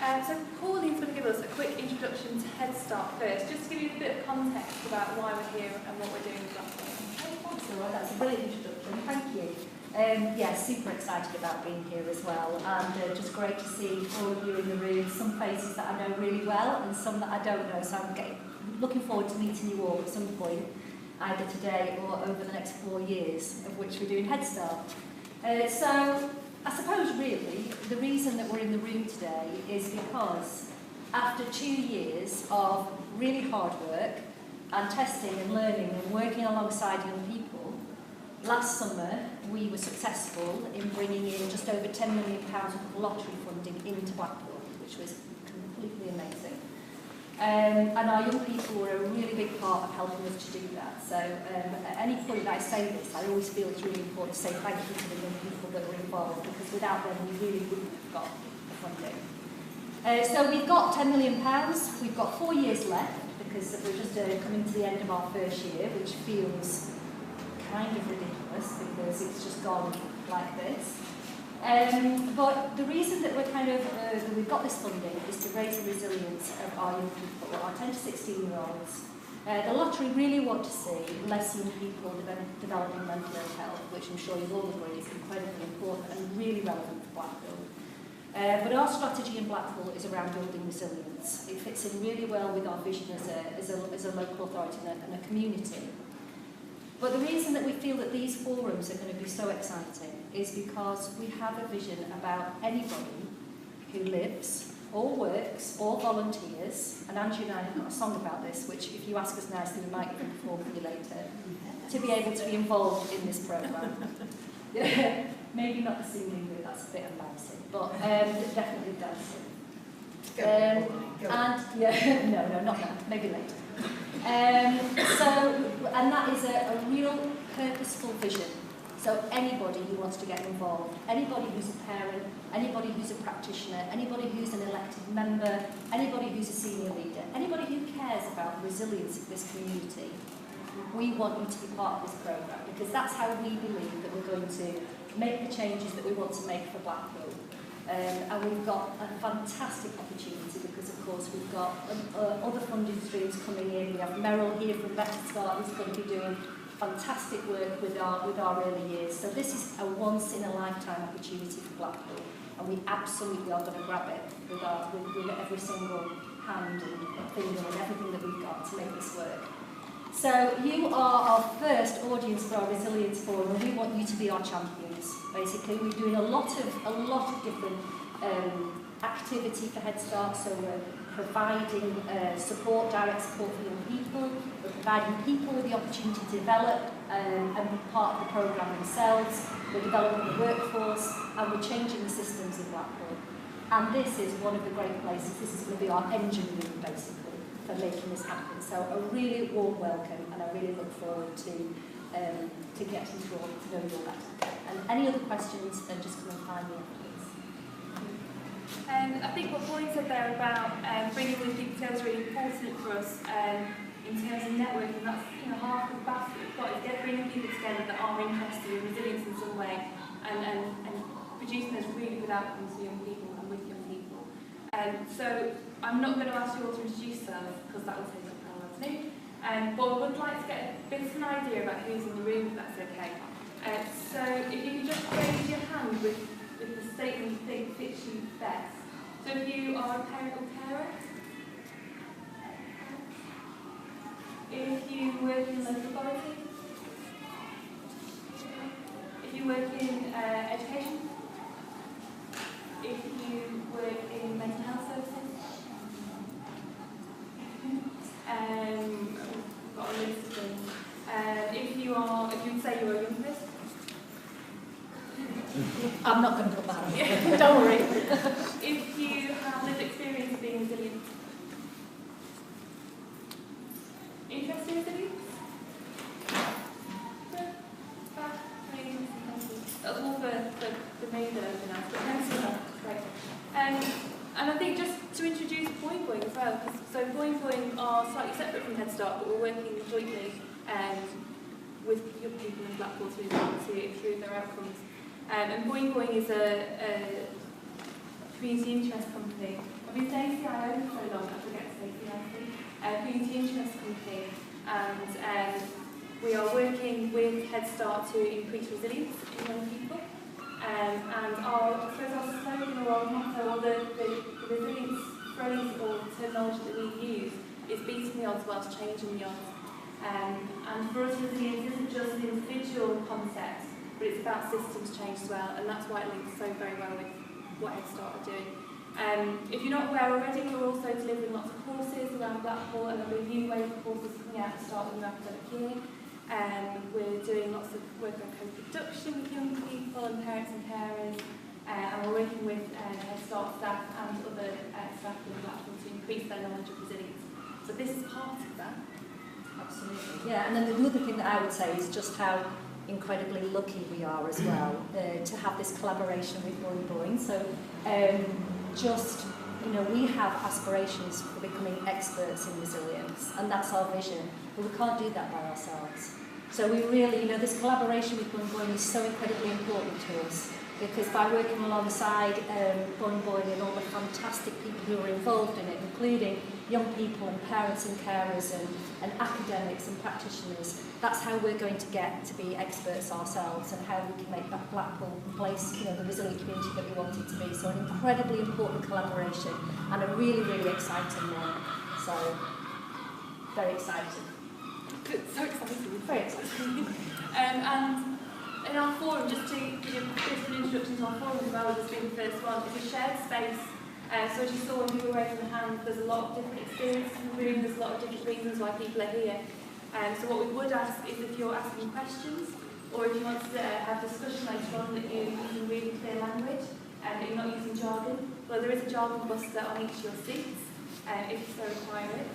So Pauline's going to give us a quick introduction to HeadStart first, just to give you a bit of context about why we're here and what we're doing with Blackpool. Thanks, Laura. That's a brilliant introduction. Thank you. Yeah, super excited about being here as well, and just great to see all of you in the room. Some faces that I know really well, and some that I don't know. So I'm looking forward to meeting you all at some point, either today or over the next 4 years, of which we're doing HeadStart. So I suppose really the reason that we're in the room today is because after 2 years of really hard work and testing and learning and working alongside young people, last summer we were successful in bringing in just over £10 million of lottery funding into Blackpool, which was completely amazing. And our young people were a really big part of helping us to do that. So at any point that I say this, I always feel it's really important to say thank you to the young people that were involved, because without them we really wouldn't have got the funding. So we've got £10 million, we've got 4 years left, because we're just coming to the end of our first year, which feels kind of ridiculous because it's just gone like this. But the reason that we're that we've got this funding is to raise the resilience of our young people, our 10 to 16-year-olds. The lottery really want to see less young people developing mental ill health, which I'm sure you all agree is incredibly important and really relevant for Blackpool. But our strategy in Blackpool is around building resilience. It fits in really well with our vision as a local authority and a community. But the reason that we feel that these forums are going to be so exciting is because we have a vision about anybody who lives or works or volunteers, and Angie and I have got a song about this, which if you ask us nicely we might even perform for you later, to be able to be involved in this programme. Maybe not the singing bit, that's a bit embarrassing, but definitely dancing. No, not now, maybe later. And that is a real purposeful vision. So anybody who wants to get involved, anybody who's a parent, anybody who's a practitioner, anybody who's an elected member, anybody who's a senior leader, anybody who cares about the resilience of this community, we want you to be part of this programme, because that's how we believe that we're going to make the changes that we want to make for Blackpool. And we've got a fantastic opportunity because, of course, we've got other funding streams coming in. We have Meryl here from HeadStart who's going to be doing fantastic work with our early years. So this is a once-in-a-lifetime opportunity for Blackpool, and we absolutely are going to grab it with every single hand and finger and everything that we've got to make this work. So you are our first audience for our Resilience Forum, and we want you to be our champions. Basically, we're doing a lot of different activity for HeadStart. So we're providing direct support for young people. We're providing people with the opportunity to develop and be part of the programme themselves. We're developing the workforce, and we're changing the systems in Blackpool. And this is one of the great places. This is going to be our engine room, basically, for making this happen. So a really warm welcome, and I really look forward to getting to know you all better. And any other questions, then just come and find me afterwards. I think what Pauline said there about bringing with people together is really important for us in terms of networking. That's half the battle we've got, is bringing people together that are interested in resilience in some way and producing those really good outcomes for young people and with young people. So I'm not going to ask you all to introduce yourselves because that will take up our afternoon. But I would like to get a bit of an idea about who's in the room, if that's okay. So if you could just raise your hand with the statement you think fits you best. So if you are a parent or carer, if you work in local authority, if you work in education, if you work in mental health services, got a list of things. If you would say you're a young person. I'm not going to put that on. Don't worry. If you have lived experience of being resilient. Interest in resilience? That was all the main now, but thanks for that. Great. And I think just to introduce Boing Boing as well, so Boing Boing are slightly separate from HeadStart, but we're working jointly with young people in Blackpool to improve their outcomes. And Boing Boing is a community interest company I've been staying CIO for so long, I forget to say CIC, Community Interest Company, and we are working with HeadStart to increase resilience in young people. And our slogan or our motto, or the resilience phrase or terminology that we use is beating the odds whilst changing the odds. And for us, resilience isn't just an individual concept, but it's about systems change as well, and that's why it links so very well with what HeadStart are doing. If you're not aware already, we're also delivering lots of courses around Blackpool, and there'll be a new wave of courses coming out to start the new academic year. We're doing lots of work on co-production with young people and parents and carers, and we're working with HeadStart staff and other staff in Blackpool to increase their knowledge of resilience. So this is part of that. Absolutely. Yeah, and then the other thing that I would say is just how incredibly lucky we are as well to have this collaboration with Boing. So we have aspirations for becoming experts in resilience, and that's our vision, but we can't do that by ourselves. So we really, this collaboration with Boing is so incredibly important to us, because by working alongside Boing and all the fantastic people who are involved in it, including young people and parents and carers and academics and practitioners, that's how we're going to get to be experts ourselves, and how we can make that Blackpool place, the resilient community that we want it to be. So an incredibly important collaboration, and a really, really exciting one. So, very exciting. So exciting. Very exciting. And in our forum, just to give a bit of an introduction to our forum as well, this being the first one, it's a shared space. So as you saw when people were raising their hands, there's a lot of different experiences in the room, there's a lot of different reasons why people are here. So what we would ask is, if you're asking questions, or if you want to have discussion later on, that you're using really clear language, and that you're not using jargon. Well, there is a jargon buster on each of your seats, if you so require it.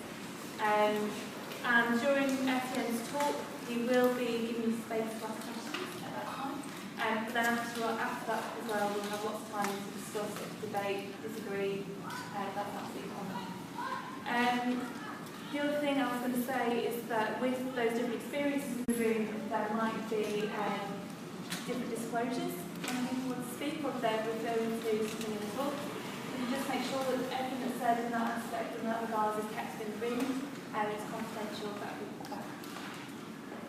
And during Etienne's talk, he will be giving you space to ask questions at that time. But then after that as well, we'll have lots of time to discuss, debate, disagree. That's absolutely fine. The other thing I was going to say is that with those different experiences in the room, there might be different disclosures when people want to speak, or if they're referring to something in the book. And just make sure that everything that's said in that aspect, in that regard, is kept in the room, and it's confidential.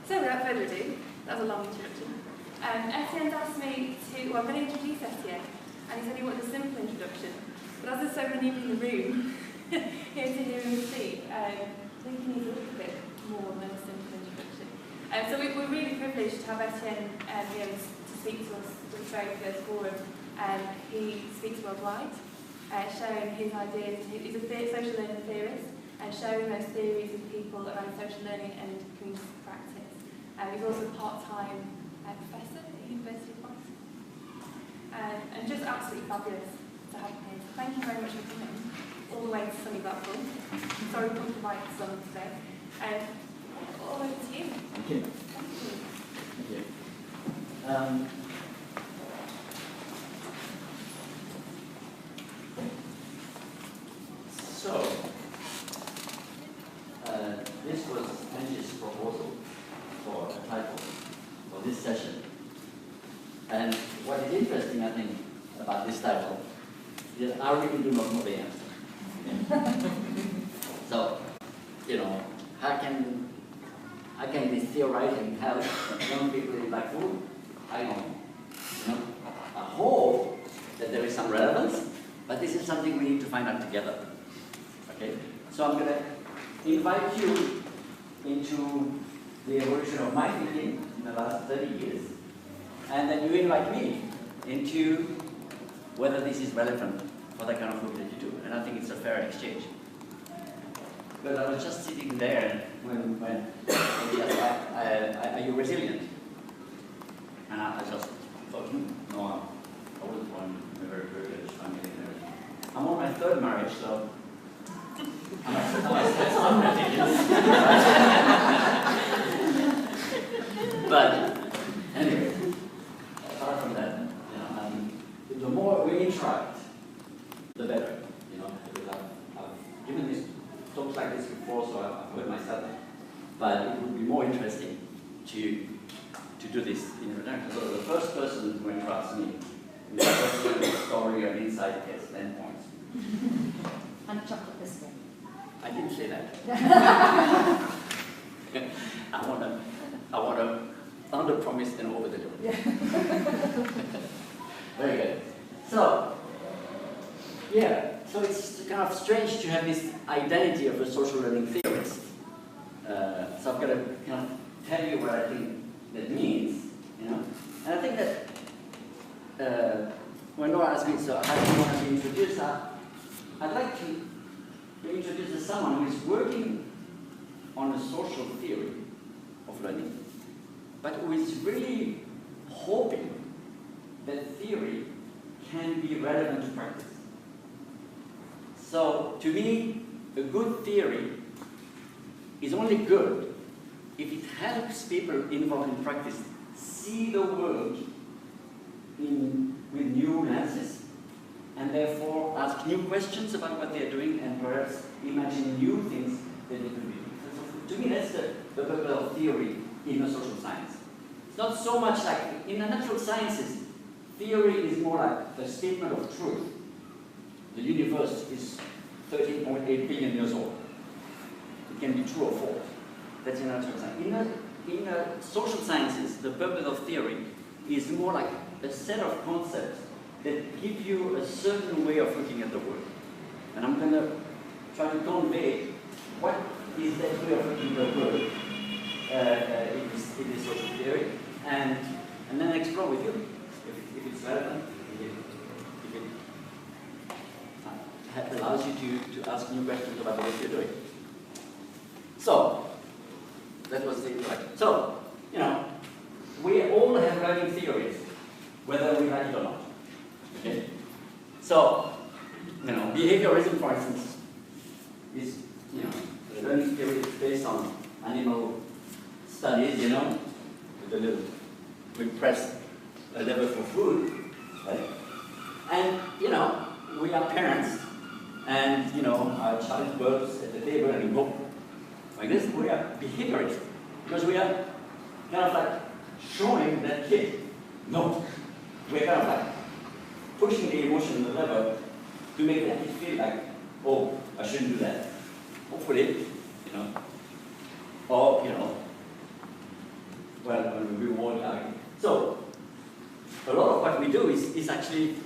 So without further ado, that was a long introduction. Etienne's asked me to, I'm going to introduce Etienne, and he said he wanted a simple introduction. But as there's so many people in the room, here to hear him speak, I think he needs a little bit more than a simple introduction. So we're really privileged to have Etienne to speak to us at the very first forum. He speaks worldwide, sharing his ideas. He's a social learning theorist, and sharing those theories with people around social learning and community practice. He's also a part-time professor at the University of Bath. And just absolutely fabulous to have him here. So thank you very much for coming all the way to sunny Blackpool. I'm sorry we couldn't provide the sun today. All over to you. Thank you. Thank you. Thank you. This was Angie's proposal for a title for this session. And what is interesting, I think, about this title is that I really do not know the answer. So, how can this theorizing help young people in Blackpool? I don't know. I hope that there is some relevance, but this is something we need to find out together. Okay? So I'm going to invite you into the evolution of my thinking in the last 30 years, and then you invite me into whether this is relevant for the kind of work that you do. And I think it's a fair exchange. But I was just sitting there when he asked, are you resilient? And I just thought, no, I wasn't born in a very privileged family. I'm on my third marriage, so I'm resilient. But anyway, apart from that, the more we interact, the better. Because I've given these talks like this before, so I've heard myself. But it would be more interesting to do this in introduction. So the first person who interrupts me, with a story or insight, gets 10 points. And chocolate biscuit. I didn't say that. I want to under-promise and over-deliver. Yeah. Very good. So, yeah, so it's kind of strange to have this identity of a social learning theorist. So I've got to kind of tell you what I think that means, you know. And I think that when Laura asked me, so how do you want to be introduced? I'd like to be introduced as someone who is working on a social theory of learning, but who is really hoping that theory can be relevant to practice. So, to me, a good theory is only good if it helps people involved in practice see the world with new lenses, and therefore ask new questions about what they're doing, and perhaps imagine new things that they could be doing. So to me, that's the purpose of theory in a social science. It's not so much like, in the natural sciences, theory is more like a statement of truth. The universe is 13.8 billion years old. It can be true or false. That's in natural science. In social sciences, the purpose of theory is more like a set of concepts that give you a certain way of looking at the world. And I'm going to try to convey what is that way of looking at the world in this social theory, and then explore with you if it's relevant, if it allows you to ask new questions about what you're doing. So, that was the introduction. So, you know, we all have learning theories, whether we like it or not. Okay? So, you know, behaviorism, for instance, is, you know, the learning theory is based on animal studies, you know, we press a lever for food, right? And, you know, we are parents, and, you know, our child works at the table and we go like this. We are behaviorists, because we are kind of like showing that kid, no, we're kind of like pushing the emotion in the lever to make that kid feel like, oh, I shouldn't do that. Hopefully, you know, or, you know, well, we reward target. So, a lot of what we do is actually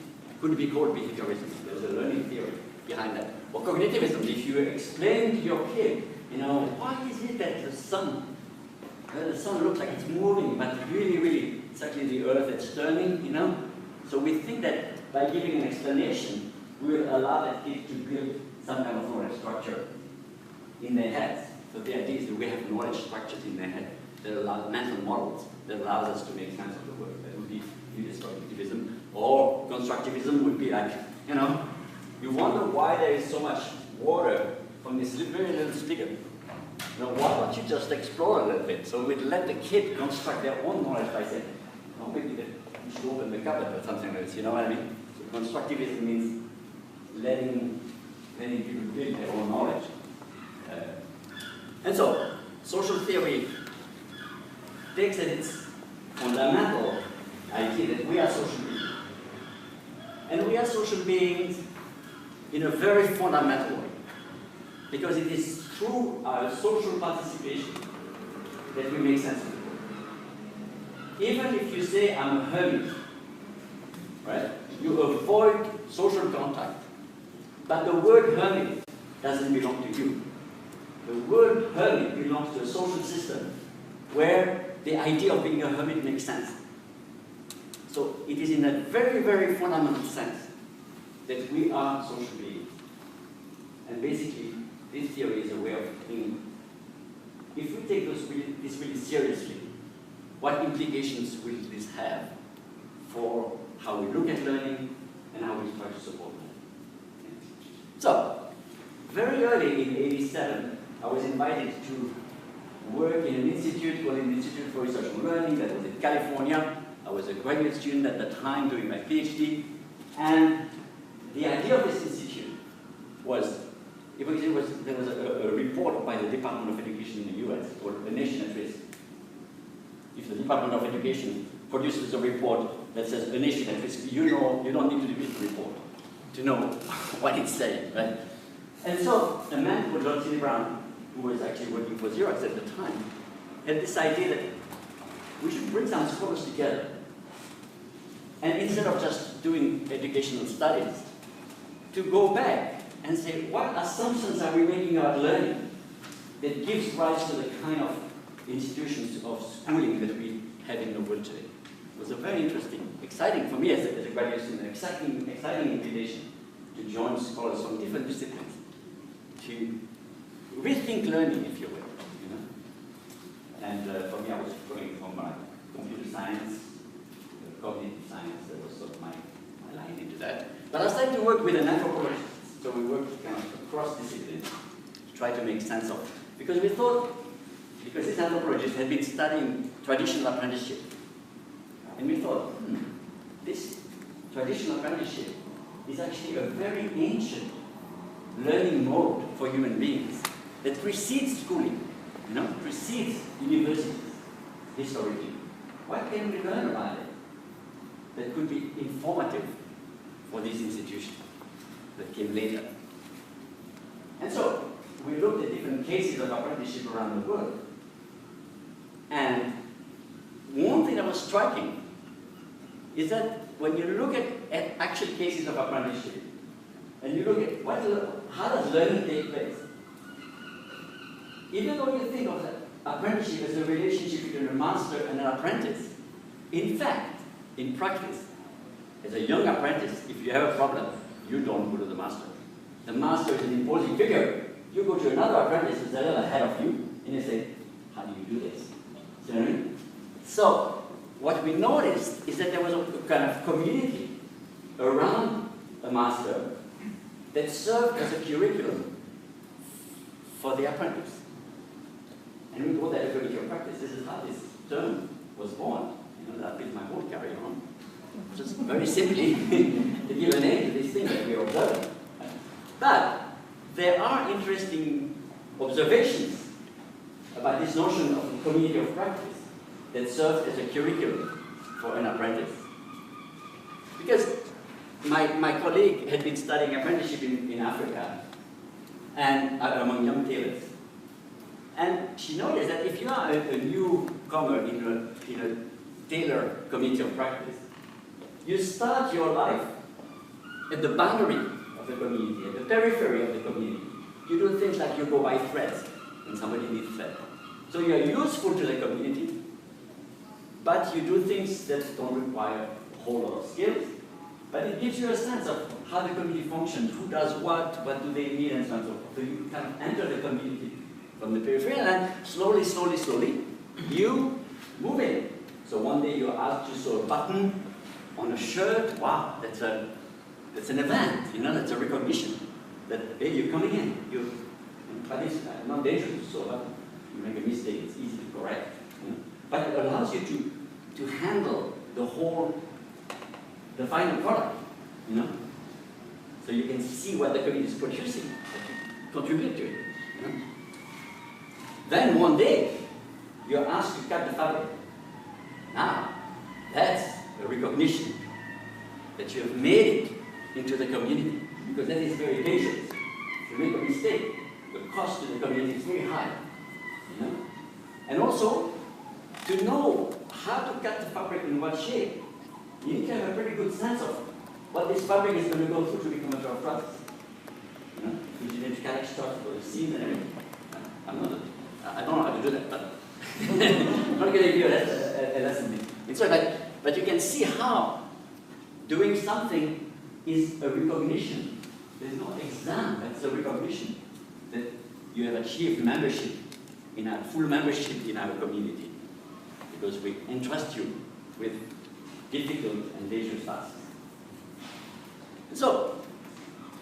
could be called behaviorism. There's a learning theory behind that. Or cognitivism. If you explain to your kid, you know, why is it that the sun looks like it's moving, but really, it's actually the earth that's turning, you know? So we think that by giving an explanation, we will allow that kid to build some kind of knowledge structure in their heads. So the idea is that we have knowledge structures in their head that allow mental models that allows us to make sense of the world. That would be cognitivism. Or constructivism would be like, you know, you wonder why there is so much water from this very little spigot. You know, why don't you just explore a little bit? So we'd let the kid construct their own knowledge by saying, oh, maybe you should open the cupboard or something like this, you know what I mean? So constructivism means letting people build their own knowledge. And so, social theory takes at its fundamental idea that we are social beings. And we are social beings in a very fundamental way. Because it is through our social participation that we make sense of the world. Even if you say, I'm a hermit, right? You avoid social contact. But the word hermit doesn't belong to you. The word hermit belongs to a social system where the idea of being a hermit makes sense. So it is in a very fundamental sense that we are social beings. And basically, this theory is a way of thinking. If we take this really seriously, what implications will this have for how we look at learning and how we try to support learning? So, very early in '87, I was invited to work in an institute called the Institute for Research and Learning that was in California. I was a graduate student at the time doing my PhD. And the idea of this institute was, there was a report by the Department of Education in the US called A Nation at Risk. If the Department of Education produces a report that says A Nation at Risk, you know, you don't need to do this report. to know what it's saying, right? And so a man called John C. Brown, who was actually working for Xerox at the time, had this idea that we should bring some scholars together. And instead of just doing educational studies, to go back and say, what assumptions are we making about learning that gives rise to the kind of institutions of schooling that we have in the world today? It was a very interesting, exciting for me as a graduate student, exciting invitation to join scholars from different disciplines, to rethink learning, if you will. You know? And for me, I was going from computer science, cognitive science, that was sort of my line into that. But I started to work with an anthropologist, so we worked kind of across disciplines to try to make sense of it. Because we thought, because this anthropologist had been studying traditional apprenticeship, and we thought, this traditional apprenticeship is actually a very ancient learning mode for human beings that precedes schooling, you know, precedes universities historically. What can we learn about it that could be informative for these institutions that came later? And so we looked at different cases of apprenticeship around the world. And one thing that was striking is that when you look at actual cases of apprenticeship, and you look at how does learning take place, even though you think of the apprenticeship as a relationship between a master and an apprentice, in fact, in practice, as a young apprentice, if you have a problem, you don't go to the master. The master is an imposing figure. You go to another apprentice who's a little ahead of you, and you say, how do you do this? See what I mean? So, what we noticed is that there was a kind of community around a master that served as a curriculum for the apprentice. And we call that a community of practice. This is how this term was born. You know, that is my whole carry on. Just very simply to give a name to these things that we are observing. But there are interesting observations about this notion of a community of practice that serves as a curriculum for an apprentice. Because my colleague had been studying apprenticeship in Africa and among young tailors. And she noticed that if you are a newcomer in a tailor community of practice, you start your life at the boundary of the community, at the periphery of the community. You do things like you go buy threads when somebody needs thread. So you are useful to the community, but you do things that don't require a whole lot of skills. But it gives you a sense of how the community functions, who does what do they need, and so on and so forth. So you kind of enter the community from the periphery, and then slowly, you move in. So one day you're asked to sew a button on a shirt. Wow, that's an event, you know, that's a recognition that, hey, you're coming in. But it's not dangerous to sew a button. You make a mistake, it's easy to correct. You know? But it allows you to handle the final product, you know? So you can see what the community is producing, contribute to it. You know? Then one day, you're asked to cut the fabric. Now, that's a recognition that you have made it into the community, because that is very dangerous. If you make a mistake, the cost to the community is very high. You know? And also, to know how to cut the fabric in what shape, you need to have a pretty good sense of what this fabric is going to go through to become a drop process. You know, you need to cut extra for the seam and everything. I don't know how to do that, but I'm not going to give you a lesson. It's sort of like, but you can see how doing something is a recognition. There's no exam, that's a recognition that you have achieved membership, full membership in our community, because we entrust you with difficult and dangerous tasks. So,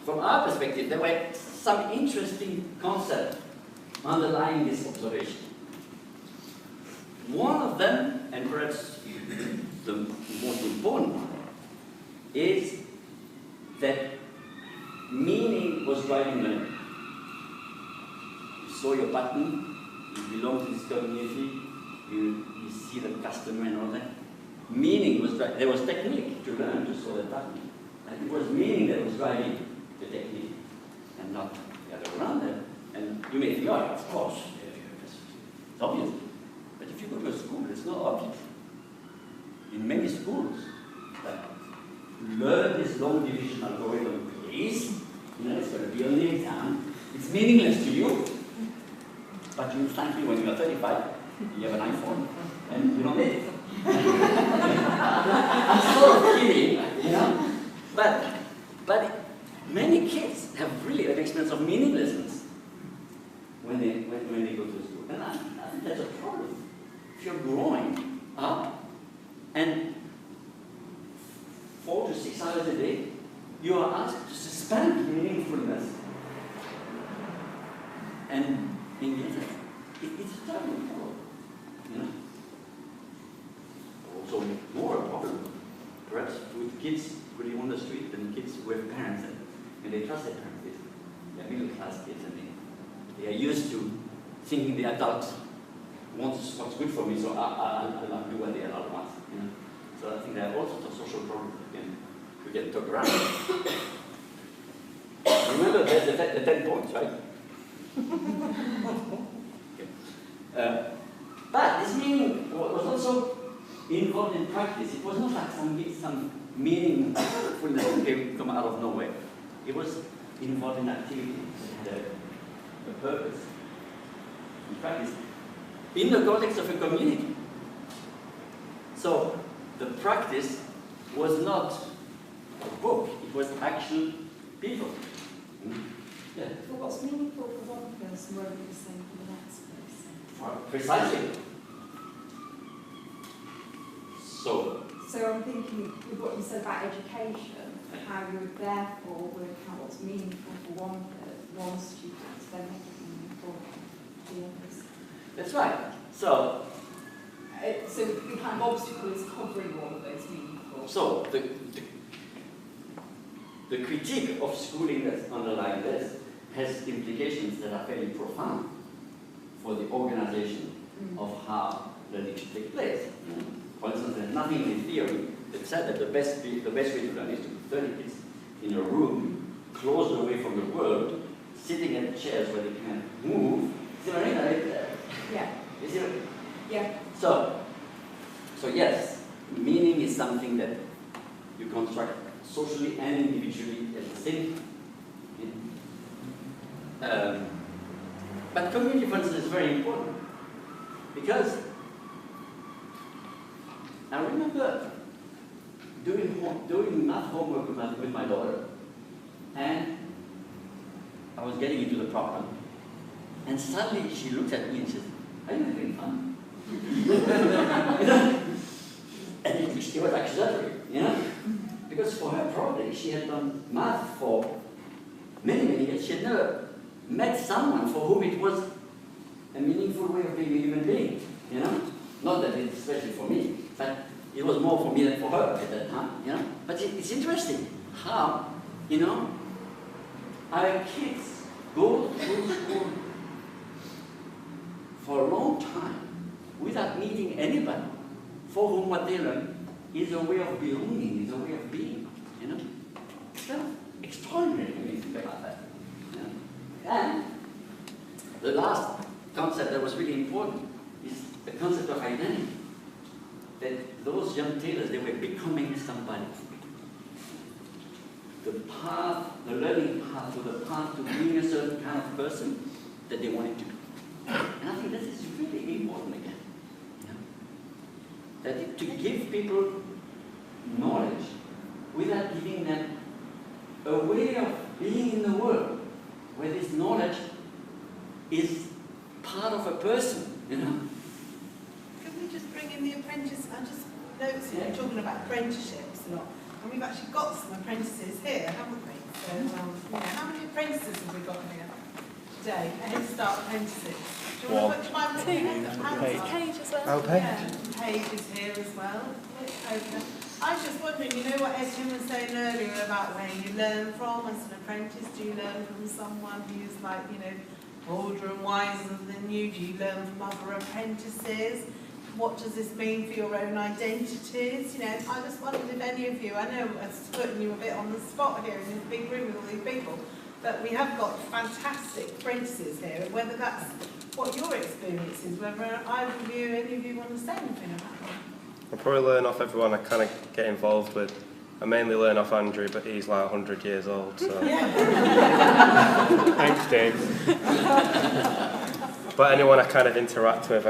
from our perspective, there were some interesting concepts underlying this observation. One of them, and perhaps the most important one, is that meaning was driving learning. You saw your button, you belong to this community, you see the customer and all that. Meaning was driving. There was technique to learn to sew that button. And it was meaning that was driving the technique, and not the other way around. And you may think, oh, of course, it's obvious. But if you go to a school, it's not obvious. In many schools, learn this long division algorithm, please. It's going to be on the exam. It's meaningless to you. But you frankly, when you are 35, you have an iPhone, and you don't need it. I'm sort of kidding, But many kids have really an experience of meaninglessness when they go to school. And I think that's a problem. If you're growing up and 4 to 6 hours a day, you are asked to suspend meaningfulness. And in the end, it's a terrible problem. Also, more a problem, perhaps, with kids who live on the street than kids who have parents and they trust their parents. They're middle class kids and they are used to thinking the adults wants what's good for me, so I'll do what the adult wants. So I think there are all sorts of social problems we can talk around. Remember the 10 points, right? Okay. But this meaning was also involved in practice. It was not like some meaningfulness that came come out of nowhere. It was involved in activity that had a purpose in practice in the context of a community. So the practice was not a book, it was actual people. Yeah. But what's meaningful for one person won't be the same for the next person. Precisely. So I'm thinking with what you said about education, how you would therefore work out what's meaningful for one student, then make it meaningful for the others. that's right. So the kind of obstacle is covering all of those meaningful. So the critique of schooling that's underlying this has implications that are very profound for the organization of how learning should take place. For instance, there's nothing in theory that said that the best way to learn is to put 30 kids in a room, closed away from the world, sitting at chairs where they can move. See what I mean? Yeah. You see what? Yeah. So yes, meaning is something that you construct socially and individually at the same time. But community, for instance, is very important because I remember doing math homework with my daughter, and I was getting into the problem, and suddenly she looked at me and said, "Are you having fun?" And it was accusatory, because for her probably she had done math for many years. She had never met someone for whom it was a meaningful way of being a human being, Not that it's especially for me, but it was more for me than for her at that time, But it's interesting how, our kids go through school for a long time without meeting anybody for whom what they learn is a way of belonging, is a way of being, It's extraordinary when you think about that. And the last concept that was really important is the concept of identity. That those young tailors, they were becoming somebody. The learning path, to the path to being a certain kind of person that they wanted to be. And I think this is really important again. That to give people knowledge without giving them a way of being in the world where this knowledge is part of a person, Can we just bring in the apprentice? I just noticed you're talking about apprenticeships a lot, and we've actually got some apprentices here, haven't we? So, how many apprentices have we got here today? HeadStart apprentices. Do you want to mind putting Paige as well. Oh, Paige. Yeah, Paige is here as well. Okay. I was just wondering, what Etienne was saying earlier about where you learn from as an apprentice. Do you learn from someone who's older and wiser than you? Do you learn from other apprentices? what does this mean for your own identities? You know, I just wondered if any of you, I know it's putting you a bit on the spot here in this big room with all these people, but we have got fantastic apprentices here, whether that's what your experience is, whether either of you, any of you want to say anything about that. I probably learn off everyone I kind of get involved with. I mainly learn off Andrew, but he's like 100 years old, so... Thanks, James. But anyone I kind of interact with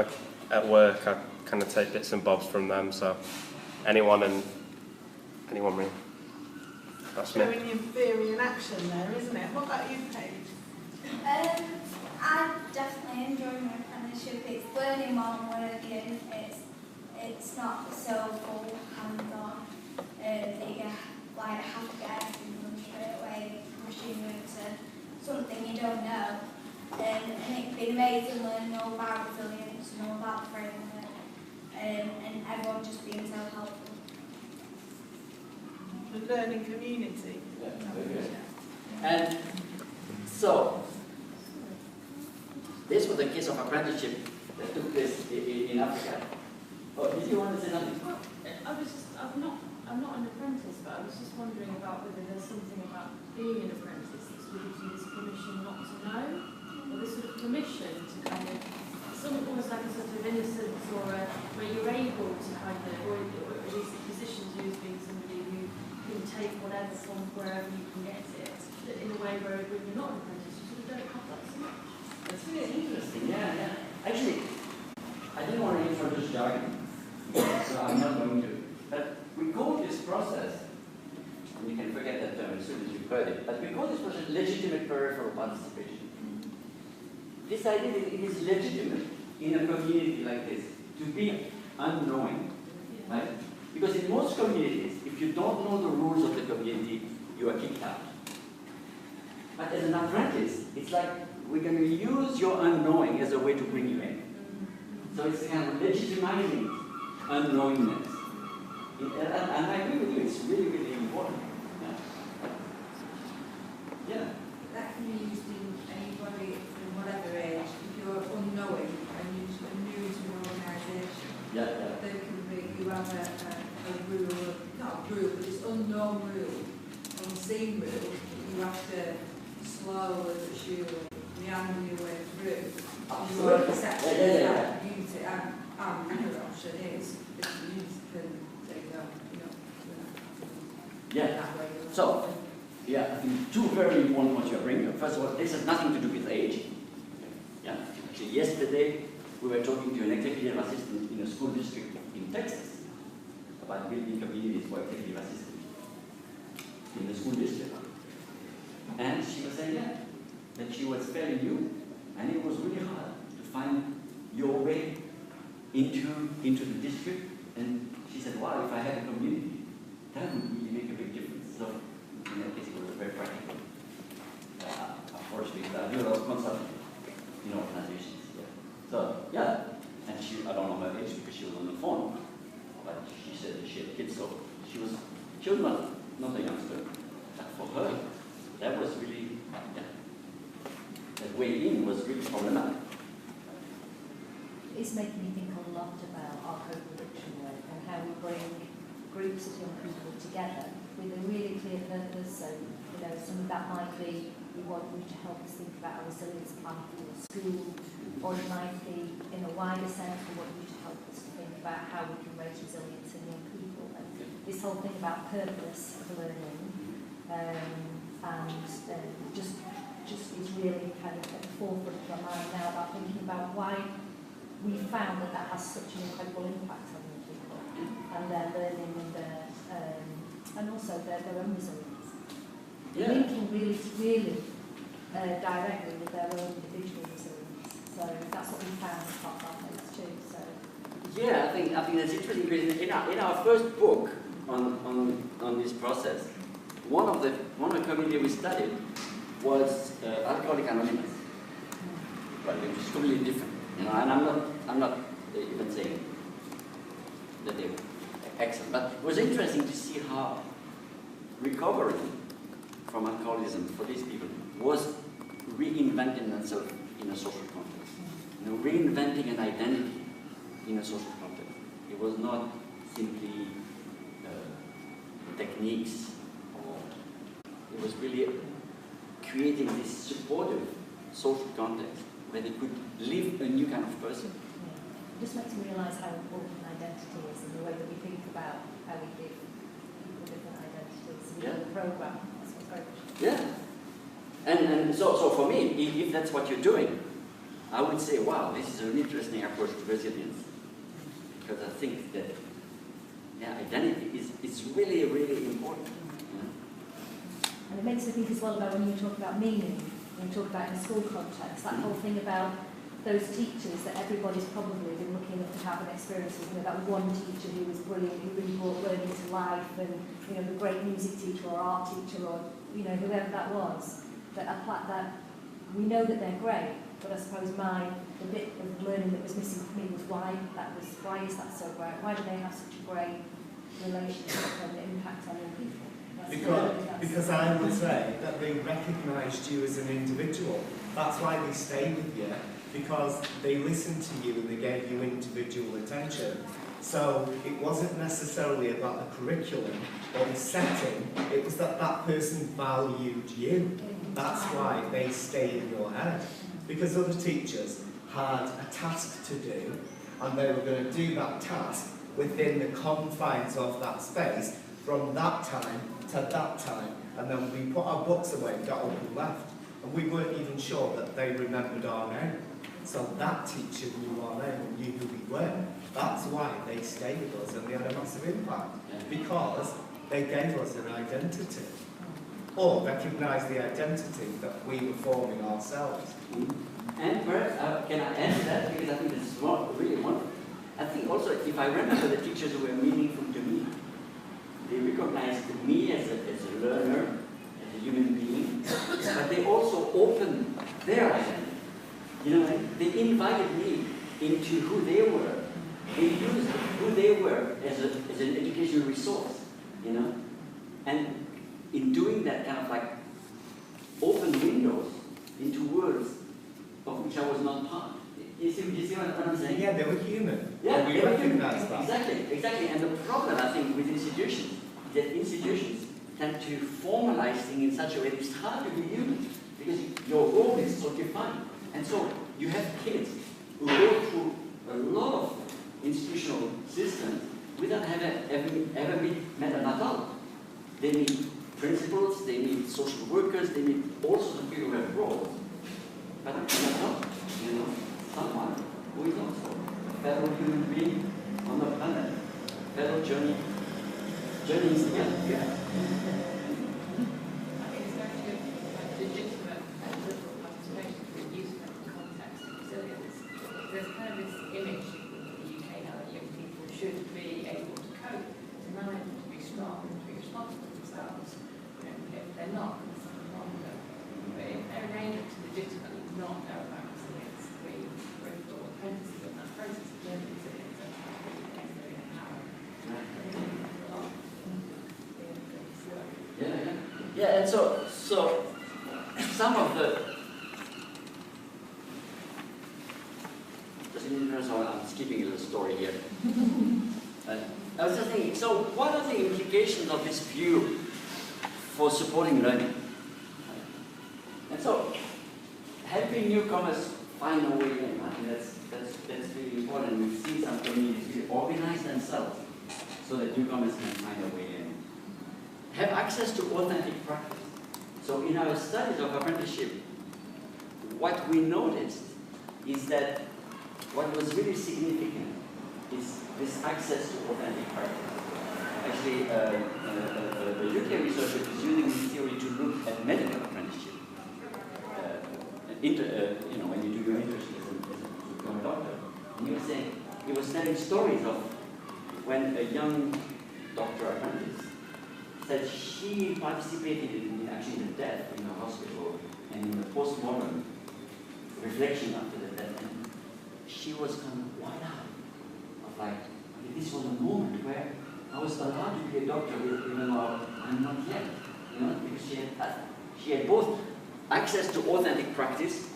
at work, I kind of take bits and bobs from them, so anyone really. That's me. Showing your theory in action there, isn't it? What about you, Paige? I definitely enjoy my apprenticeship. It's learning while I'm working. It's not so full hands-on. That you like have to get everything done straight away, machinery to something you don't know. And it's been amazing learning all about resilience and all about the framework, and everyone just being so helpful. The learning community. Yeah, very good. And so, this was the case of apprenticeship that took place in Africa. Oh, did you want to say something? I'm not an apprentice, but I was just wondering about whether there's something about being an apprentice that sort of gives you this permission not to know, or this sort of permission to kind of, it's almost like a sort of innocence, or where you're able to kind of, or at least position you as being somebody who can take whatever from wherever you can get it, in a way where when you're not an apprentice, you sort of don't have that so much. That's really interesting, yeah. Actually, I didn't want to introduce jargon, so I'm not going to. But we call this process, and you can forget that term as soon as you've heard it, but we call this process legitimate peripheral participation. This idea that it is legitimate in a community like this to be unknowing, right? Because in most communities, if you don't know the rules of the community, you are kicked out. But as an apprentice, it's like we're going to use your unknowing as a way to bring you in. So it's kind of legitimizing unknowingness. And I agree with you, it's really, really important. Yeah. That can be used in anybody from whatever age. If you're unknowing and you're new to an organisation, there can be, you have a rule, not a rule, but it's unknown rule, unseen rule, you have to slowly but surely meander your way through. You are accepting that unity, and another option is if the unity can say no, Yeah. So, yeah, I think two very important points you are bringing up. First of all, this has nothing to do with age. Yeah. Actually, yesterday we were talking to an executive assistant in a school district in Texas about building communities for executive assistants in the school district. And she was saying, yeah, that she was fairly new, and it was really hard to find your way into the district. And she said, wow, if I had a community, that would really make a big difference. So in that case, it was a very practical approach, because I do a lot of consulting in organizations. Yeah. So yeah, and I don't know her age because she was on the phone, but she said that she had kids, so she was not a youngster. But for her, that was really, that way in was really problematic. It's making me think a lot about our co-production work and how we bring groups of young people together with a really clear purpose. So, some of that might be we want you to help us think about our resilience plan for the school, or it might be in a wider sense we want you to help us to think about how we can raise resilience in young people. And this whole thing about purpose of learning just is really kind of at the forefront of my mind now about thinking about why we found that has such an incredible impact on young people and their learning and also their own resilience. Yeah. Linking really directly with their own individual resilience. So that's what we found as part of our phase too. So yeah, I think that's interesting because in our first book on this process, one of the community we studied was Alcoholics Anonymous, but which is completely different. And I'm not even saying that they're excellent, but it was interesting to see how recovery from alcoholism for these people was reinventing themselves in a social context. Reinventing an identity in a social context. It was not simply techniques, or it was really creating this supportive social context where they could live a new kind of person. It just makes me realise how important identity is and the way that we think about how we give people different identities in the programme. That's what's very much. Yeah. And so for me, if that's what you're doing, I would say, wow, this is an interesting approach to resilience. Because I think that identity is really, really important. And it makes me think as well about when you talk about meaning, when you talk about in a school context, that whole thing about those teachers that everybody's probably been lucky enough to have an experience with, that one teacher who was brilliant, who really brought learning to life, and the great music teacher or art teacher or whoever that was, that we know that they're great, but I suppose the bit of learning that was missing for me was why is that so great? Why do they have such a great relationship and impact on young people? Because I would say that they recognised you as an individual. That's why they stayed with you, because they listened to you and they gave you individual attention. So it wasn't necessarily about the curriculum or the setting, it was that person valued you. That's why they stayed in your head. Because other teachers had a task to do, and they were going to do that task within the confines of that space from that time to that time. And then we put our books away, got up and left. And we weren't even sure that they remembered our name. So that teacher knew our name and knew who we were. That's why they stayed with us and they had a massive impact. Because they gave us an identity. Or recognised the identity that we were forming ourselves. And perhaps, can I add to that? Because I think this is really wonderful. I think also, if I remember the teachers who were meaningful to me, they recognized me as a learner, as a human being, but they also opened their identity. They invited me into who they were. They used who they were as an educational resource, And in doing that, kind of like open windows into worlds of which I was not part. You see what I'm saying? Yeah, they were human. Yeah, we recognize that. Exactly. And the problem, I think, with institutions, that institutions tend to formalize things in such a way that it's hard to be human, because your role is so defined. And so you have kids who go through a lot of institutional systems without ever met an adult. They need principals, they need social workers, they need all sorts of people who have roles. But an adult, someone who is also a fellow human being on the planet, fellow journeying together. Yeah. I think it's going to be legitimate and liberal participation for use of context and resilience. There's kind of this image in the UK now that young people should be able to cope, to manage, to be strong, to be responsible for themselves. If they're not, there's something wrong with them. But if they're able to legitimately not know about resilience, we thought apprentices in that process of learning resilience and really empowered. Yeah, and so some of the I'm skipping a little story here. I was just thinking, so what are the implications of this view for supporting learning? And so helping newcomers find a way in, I think that's really important. We've seen some communities really organize themselves so that newcomers can find a way in. Have access to authentic practice. So in our studies of apprenticeship, what we noticed is that what was really significant is this access to authentic practice. Actually, the UK researcher is using this theory to look at medical apprenticeship. When you do your internship as a become a doctor, and he was telling stories of when a young doctor apprentice said she participated in actually the death in the hospital and in the post-mortem reflection after the death. And she was kind of wide out of like, this was a moment where I was allowed to be a doctor even though I'm not yet. Because she had both access to authentic practice,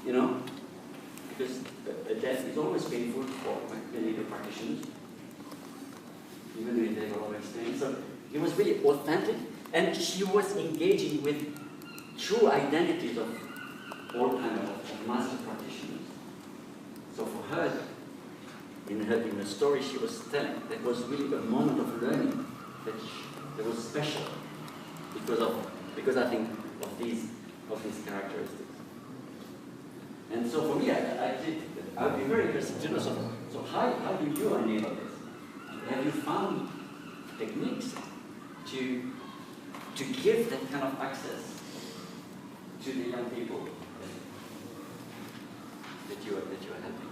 because a death is always painful for medical practitioners, even with the developer experience. So it was really authentic, and she was engaging with true identities of all kinds of master practitioners. So for her, in the story she was telling, that was really a moment of learning that was special because I think of these characteristics. And so for me, I'd be very interested to know, so how do you enable this? Have you found techniques to give that kind of access to the young people that you are helping?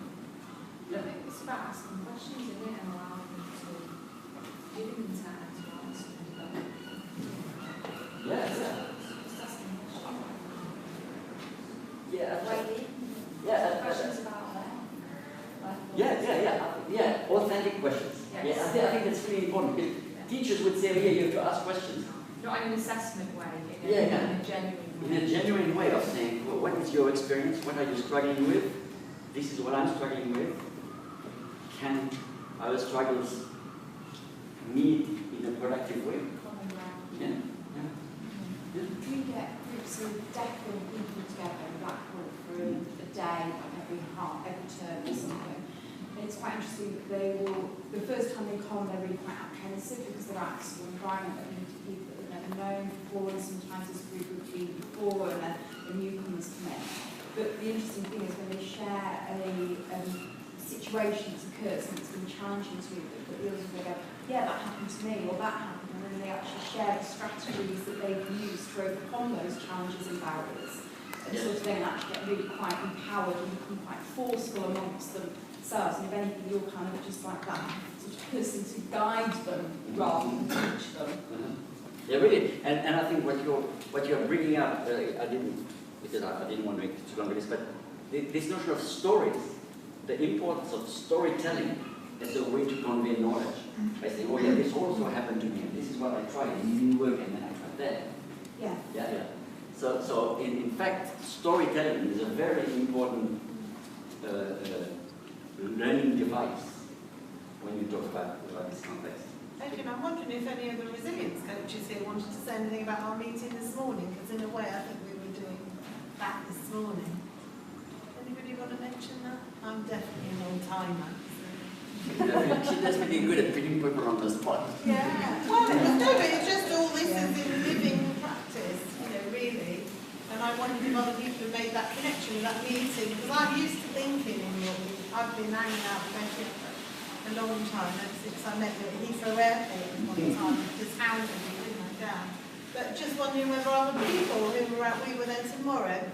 I think it's about asking questions, isn't it, and allowing them to give them time to answer and develop. Yeah. Just asking questions. Yeah. Questions about them. Yeah. Authentic questions. Yes. Yeah, I think that's really important. Because teachers would say, yeah, you have to ask questions. Not in an assessment way, in Yeah. a genuine way. In a genuine way of saying, well, what is your experience? What are you struggling with? This is what I'm struggling with. Can our struggles meet in a productive way? Common ground. Yeah. We get groups of deaf young people together in Blackpool for a day, every term or something. And it's quite interesting that the first time they come, they're really quite apprehensive because they're out of an environment that meet people that they've never known before, and sometimes this group would be before and then the newcomers come in. But the interesting thing is when they share a situation that's occurred, something that's been challenging to them, but the others will go, yeah, that happened to me, or that happened, and then they actually share the strategies that they've used to overcome those challenges and barriers. And sort of then actually get really quite empowered and become quite forceful amongst themselves. And if anything, you're kind of just like that sort of person to guide them rather than teach them. Yeah, really. And I think what you're bringing up, I didn't want to make it too long with this, but this notion of stories, the importance of storytelling as a way to convey knowledge. I say, oh yeah, this also happened to me, and this is what I tried, and it didn't work, and then I tried that. Yeah. So in fact, storytelling is a very important learning device when you talk about this context. Etienne, I'm wondering if any of the resilience coaches here wanted to say anything about our meeting this morning, because in a way I think we were doing that this morning. Anybody want to mention that? I'm definitely an old-timer. She's definitely good at putting people on the spot. Yeah. Well, no, but it's just all this is in living practice, really. And I wondered if other people have made that connection with that meeting, because I'm used to thinking I've been hanging out with Etienne for a long time, ever since I met you at Heathrow Airport one time, just hounded me, didn't I, down. But just wondering whether other people who were out, we were there this morning,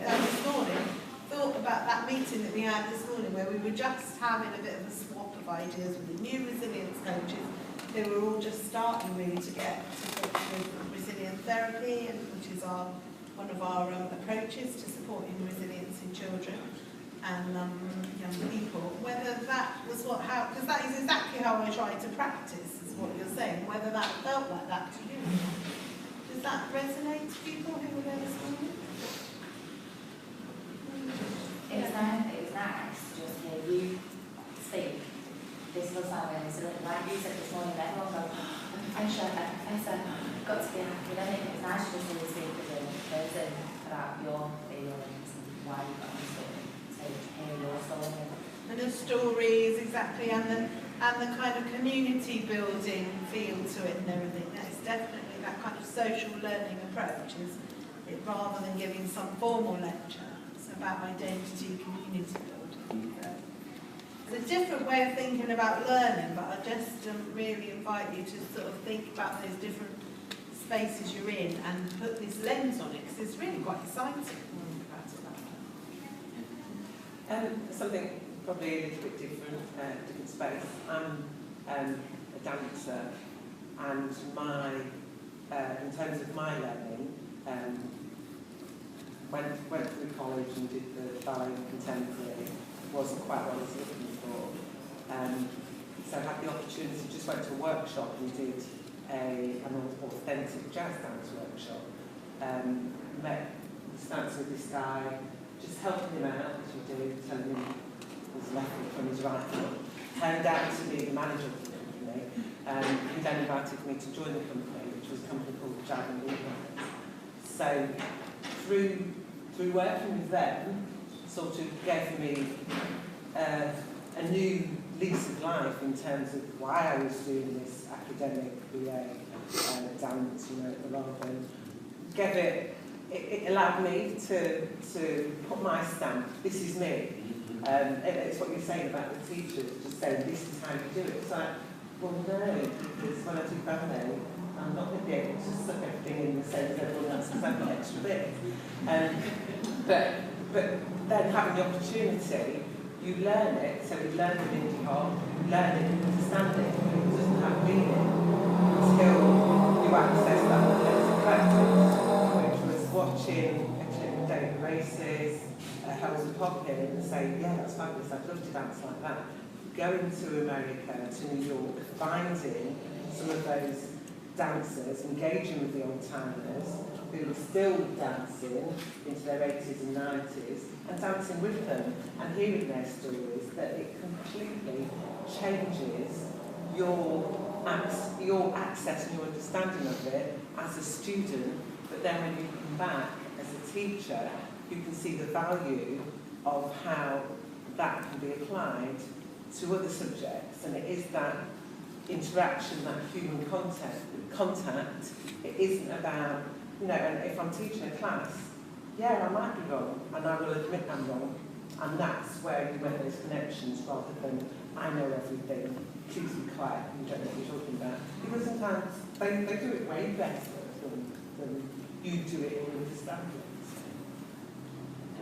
thought about that meeting that we had this morning, where we were just having a bit of a swap of ideas with the new resilience coaches, who were all just starting really to get to with resilient therapy, which is one of our approaches to supporting resilience in children and young people. Whether that was because that is exactly how I try to practice, is what you're saying. Whether that felt like that to you. Does that resonate to people who were there this morning? It was nice to just hear you speak. This was how it was. Like you said this morning, everyone goes, a professor, got to be happy with it. It was nice to just hear you speak as a person about your feelings and why you got on stage, to hear your story. And the stories, exactly, and the kind of community building feel to it and everything. That's definitely that kind of social learning approach, is it, rather than giving some formal lecture. About identity, community building. It's a different way of thinking about learning, but I just really invite you to sort of think about those different spaces you're in and put this lens on it, because it's really quite exciting when you think about it that way. Something probably a little bit different space. I'm a dancer, and in terms of my learning, went through college and did the ballet and contemporary. Wasn't quite what I was looking for. So I had the opportunity, just went to a workshop and did an authentic jazz dance workshop. Was dancing with this guy, just helping him out, as you do, telling him his left foot from his right foot. Turned out to be the manager of the company. he then invited me to join the company, which was a company called Dragon Leaders. So through working with them, sort of gave me a new lease of life in terms of why I was doing this academic BA dance, at the Robin. It allowed me to put my stamp, this is me. It's what you're saying about the teachers, just saying this is how you do it. It's like, well no, because when I do ballet, I'm not going to be able to suck everything in the same as everyone else because I've got extra bits. But then having the opportunity, you learn it, so we learn the Lindy Hop, you learn it, you understand it, but it doesn't have meaning until you access that athletic practice, which was watching Etienne Wenger races, Hells Popping, and say, yeah, that's fabulous, I'd love to dance like that. Going to America, to New York, finding some of those dancers, engaging with the old-timers, who were still dancing into their 80s and 90s, and dancing with them, and hearing their stories, that it completely changes your access and your understanding of it as a student, but then when you come back as a teacher, you can see the value of how that can be applied to other subjects, and it is that interaction, that human contact. It isn't about, and if I'm teaching a class, yeah, I might be wrong, and I will admit I'm wrong, and that's where you make those connections rather than, I know everything, please be quiet, you don't know what you're talking about. Because sometimes they do it way better than you do it or understand it.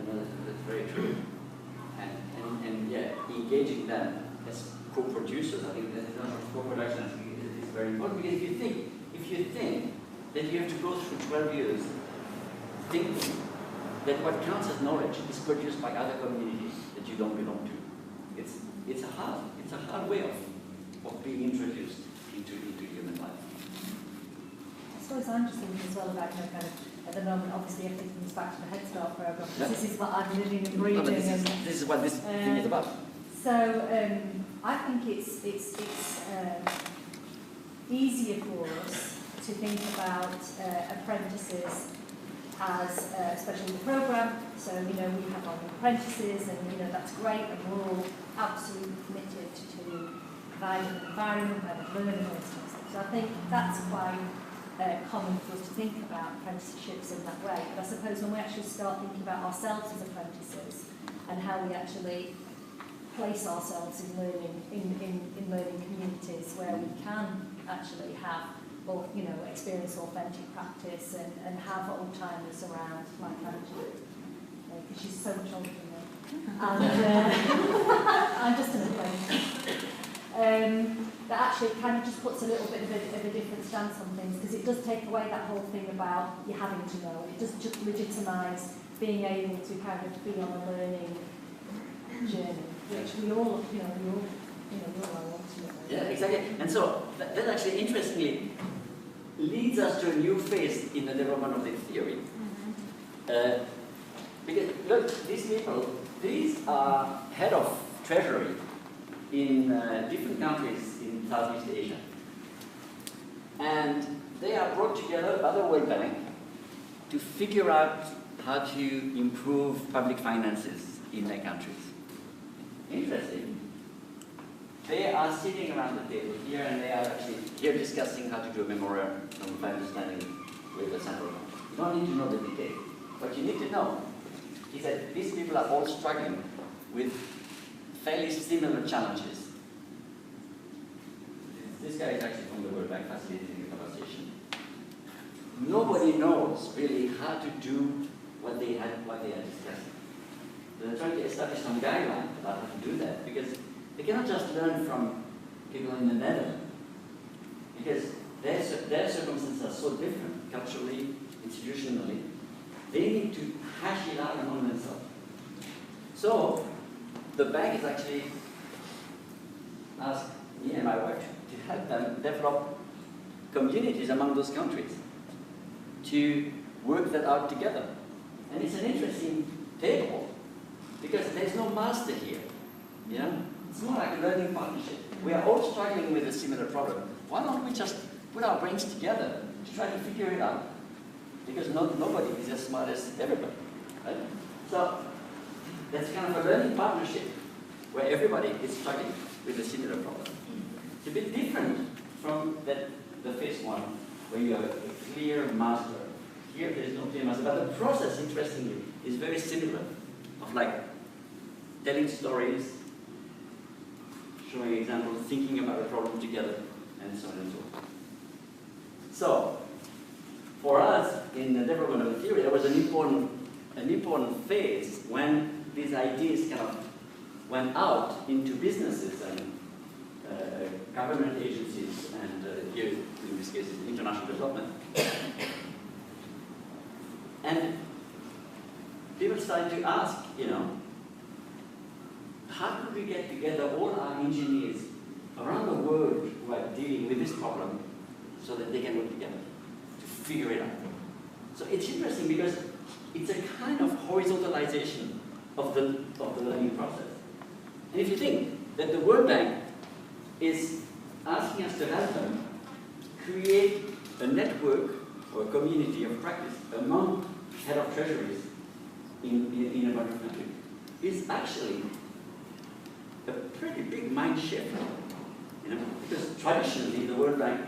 That's very true. And yeah, engaging them as co-producers, I think that co-production is very important, because if you think that you have to go through 12 years thinking that what counts as knowledge is produced by other communities that you don't belong to, it's a hard way of being introduced into human life. I suppose I'm just thinking as well about at the moment, obviously everything comes back to the HeadStart programme. Yeah. This is what I'm living and breathing. This is what this thing is about. So I think it's easier for us to think about apprentices as, especially the programme. So we have our apprentices, and that's great, and we're all absolutely committed to providing an environment where they learn and all sorts of stuff. So I think that's quite common for us to think about apprenticeships in that way. But I suppose when we actually start thinking about ourselves as apprentices and how we actually place ourselves in learning communities where we can actually have experience authentic practice and have old timers around like Angela, because she's so much older than me, and I'm just an apprentice. That actually kind of just puts a little bit of a different stance on things, because it does take away that whole thing about you having to know. It does just legitimise being able to kind of be on a learning journey, which we all are ultimately. Yeah, exactly. And so that actually, interestingly, leads us to a new phase in the development of the theory. Because look, these people, these are head of treasury in different countries in Southeast Asia. And they are brought together by the World Bank to figure out how to improve public finances in their countries. Interesting. They are sitting around the table here, and they are actually here discussing how to do a memorandum of understanding with the central bank. You don't need to know the detail. What you need to know is that these people are all struggling with fairly similar challenges. This guy is actually from the World Bank facilitating the conversation. Nobody knows really how to do what they are discussing. They're trying to establish some guidelines about how to do that, because they cannot just learn from people in the Netherlands, because their circumstances are so different, culturally, institutionally. They need to hash it out among themselves. So the bank is actually asked me and my wife to help them develop communities among those countries to work that out together. And it's an interesting table, because there's no master here. It's more like a learning partnership. We are all struggling with a similar problem. why don't we just put our brains together to try to figure it out? Because nobody is as smart as everybody, right? So that's kind of a learning partnership where everybody is struggling with a similar problem. It's a bit different from the phase one, where you have a clear master. Here there is no clear master, but the process, interestingly, is very similar, of like telling stories, showing examples, thinking about a problem together, and so on and so on. So, for us, in the development of the theory, there was an important phase when these ideas kind of went out into businesses and government agencies, and here, in this case, international development. And people started to ask, you know, how could we get together all our engineers around the world who are dealing with this problem so that they can work together to figure it out? So it's interesting because it's a kind of horizontalization of the learning process. And if you think that the World Bank is asking us to help them create a network or a community of practice among head of treasuries in a bunch of countries, is actually a pretty big mind shift, you know, because traditionally the World Bank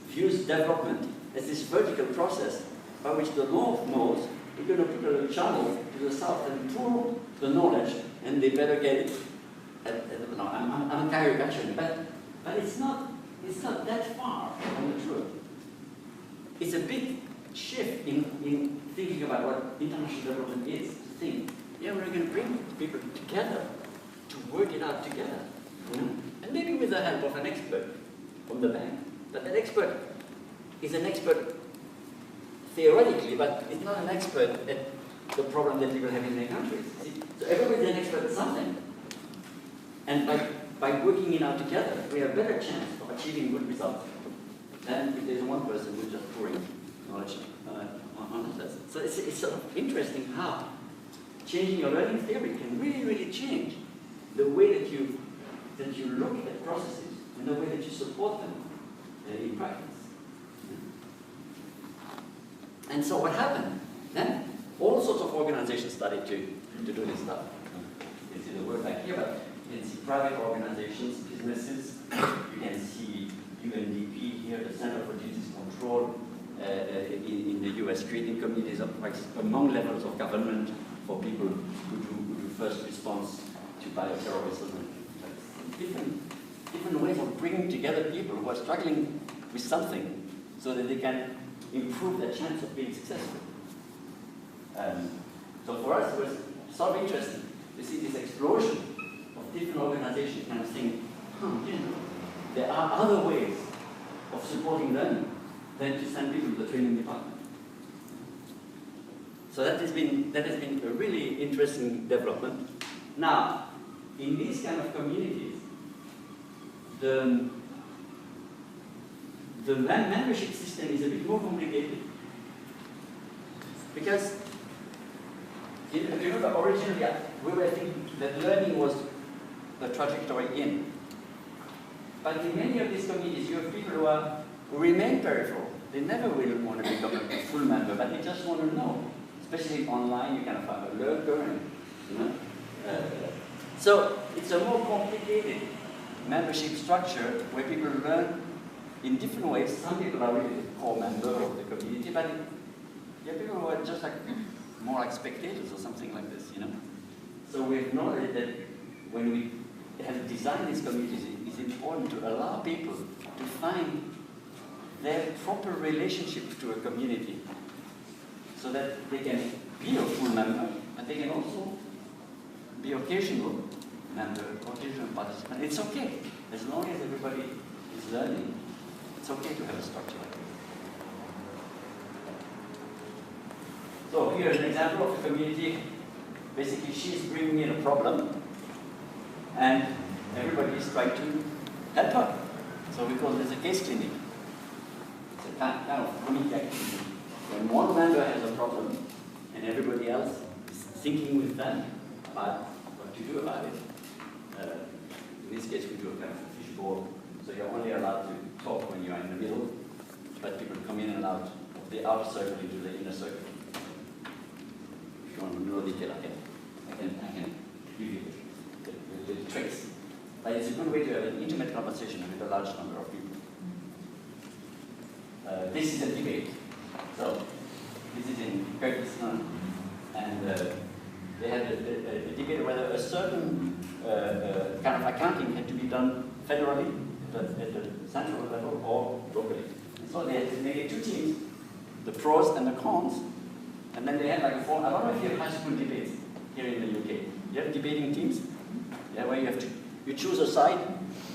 views development as this vertical process by which the north knows we're going to put a channel to the south and pull the knowledge, and they better get it. No, I'm caricaturing, but it's not that far from the truth. It's a big shift in thinking about what international development is. To think, yeah, we're going to bring people together to work it out together, you know? And maybe with the help of an expert from the bank. But that expert is an expert theoretically, but it's not an expert at the problem that people have in their countries. See? So everybody's an expert at something. And by working it out together, we have a better chance of achieving good results than if there's one person who's just pouring knowledge on us. So it's sort of interesting how changing your learning theory can really, really change the way that you look at processes and the way that you support them in practice. And so what happened? Then all sorts of organizations started to do this stuff. You can see the word back here, but you can see private organizations, businesses. You can see UNDP here, the Center for Disease Control in the US, creating communities among levels of government for people who do first response to bioterrorism. Different ways of bringing together people who are struggling with something so that they can improve their chance of being successful. So for us, it was sort of interesting to see this explosion of different organizations kind of saying, you know, there are other ways of supporting learning than to send people to the training department. So that has been a really interesting development. Now, in these kind of communities, the membership system is a bit more complicated. Because, you remember, originally we were thinking that learning was the trajectory in. But in many of these communities, you have people who remain peripheral. They never really want to become a full member, but they just want to know. Especially online, you kind of have a lurker, and, you know. So it's a more complicated membership structure where people learn in different ways. Some people are really the core member of the community, but there are people who are just like more like spectators or something like this, you know. So we acknowledge that when we have designed these communities, it's important to allow people to find their proper relationship to a community so that they can be a full member, and they can also be occasional member, occasional participant. It's okay, as long as everybody is learning. It's okay to have a structure like this. So here's an example of a community. Basically, she's bringing in a problem, and everybody is trying to help her. So we call this a case clinic. It's a kind of community activity. When one member has a problem, and everybody else is thinking with them about what to do about it. In this case, we do a kind of fishbowl, so you're only allowed to talk when you are in the middle, but people come in and out of the outer circle into the inner circle. If you want to know detail, I can give you the tricks. But it's a good way to have an intimate conversation with a large number of people. This is a debate. So this is in Kyrgyzstan, and they had a debate whether a certain kind of accounting had to be done federally at the central level or locally. And so they made two teams, the pros and the cons, and then they had like a form. I don't know if you have high school debates here in the UK. You have debating teams, yeah, where you choose a side.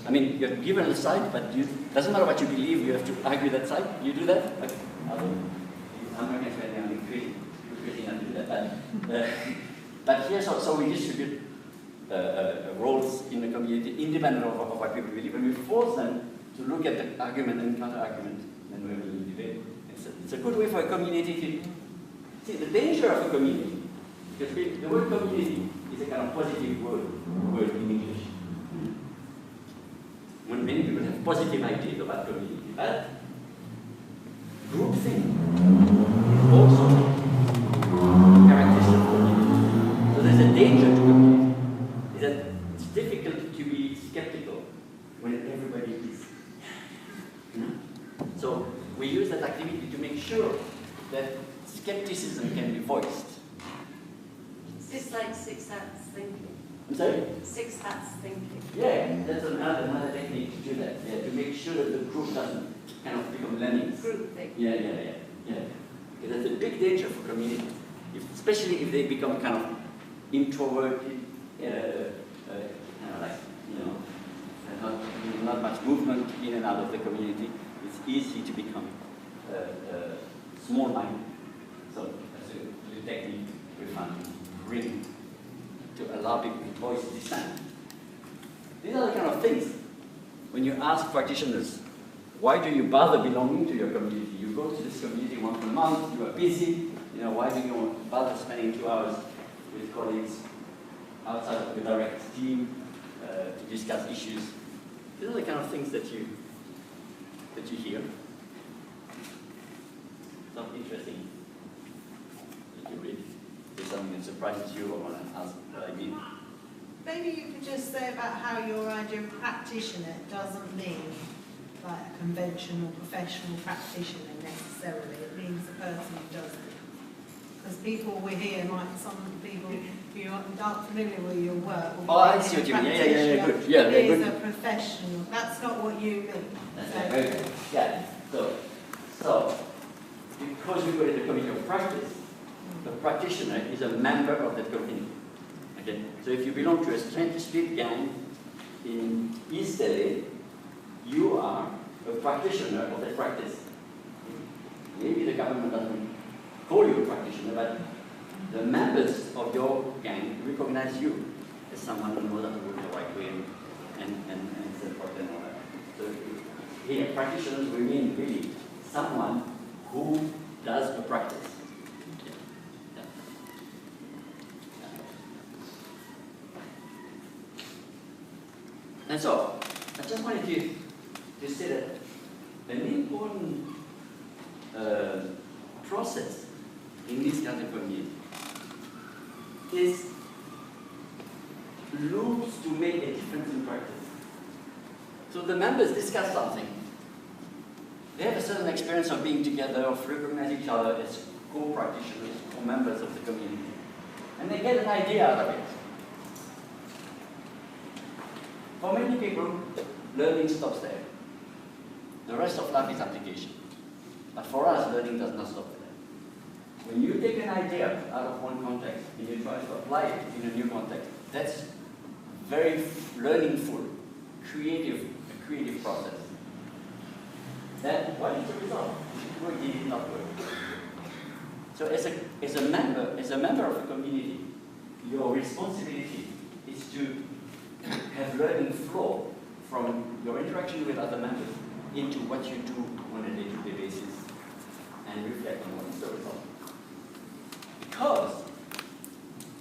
I mean, you're given a side, but it doesn't matter what you believe, you have to argue that side. You do that? Okay. I'm not going to say anything crazy not do that. But here, so we distribute roles in the community independent of what people believe, and we force them to look at the argument and counter-argument, and we will debate. It's a good way for a community to see the danger of a community, because the word community is a kind of positive word in English. When many people have positive ideas about community, but groupthink is also a characteristic of community. So there's a danger to community, is that it's difficult to be skeptical when everybody is. So we use that activity to make sure that skepticism can be voiced. It's like six hats thinking. I'm sorry? Six hats thinking. Yeah, that's another technique to do that. Yeah, to make sure that the group doesn't kind of become lemmings. Group thing. Yeah. Because that's a big danger for communities, especially if they become kind of introverted, kind of like, not much movement in and out of the community. It's easy to become small-minded. So that's a technique we found to bring to allow people to voice dissent. These are the kind of things, when you ask practitioners, why do you bother belonging to your community? You go to this community once a month, you are busy, why do you bother spending 2 hours with colleagues outside of the direct team to discuss issues? These are the kind of things that you hear. Something interesting that you read. There's something that surprises you or want to ask what I mean. Maybe you could just say about how your idea of practitioner doesn't mean like a conventional professional practitioner necessarily. It means the person who does it. Because people we hear, some people who aren't familiar with your work. I see what you mean. Yeah, good. Yeah, is good. a professional. That's not what you mean. That's very good. Yeah. So because we go to the community of practice, the practitioner is a member of that community. Okay? So if you belong to a street gang in East LA, you are a practitioner of that practice. Maybe the government doesn't call you a practitioner, but the members of your gang recognize you as someone who knows how to work the right way and so forth and all that. So here, practitioners, we mean really someone who does a practice. And so, I just wanted to say that an important process in this kind of community is loops to make a difference in practice. So the members discuss something. They have a certain experience of being together, of recognizing each other as co-practitioners or members of the community. And they get an idea out of it. For many people, learning stops there. The rest of life is application. But for us, learning does not stop there. When you take an idea out of one context and you try to apply it in a new context, that's very learningful, a creative process. Then what is the result? Did it work? Did it not work? So as a member of a community, your responsibility is to have learning flow from your interaction with other members into what you do on a day-to-day basis and reflect on what is the result. Because,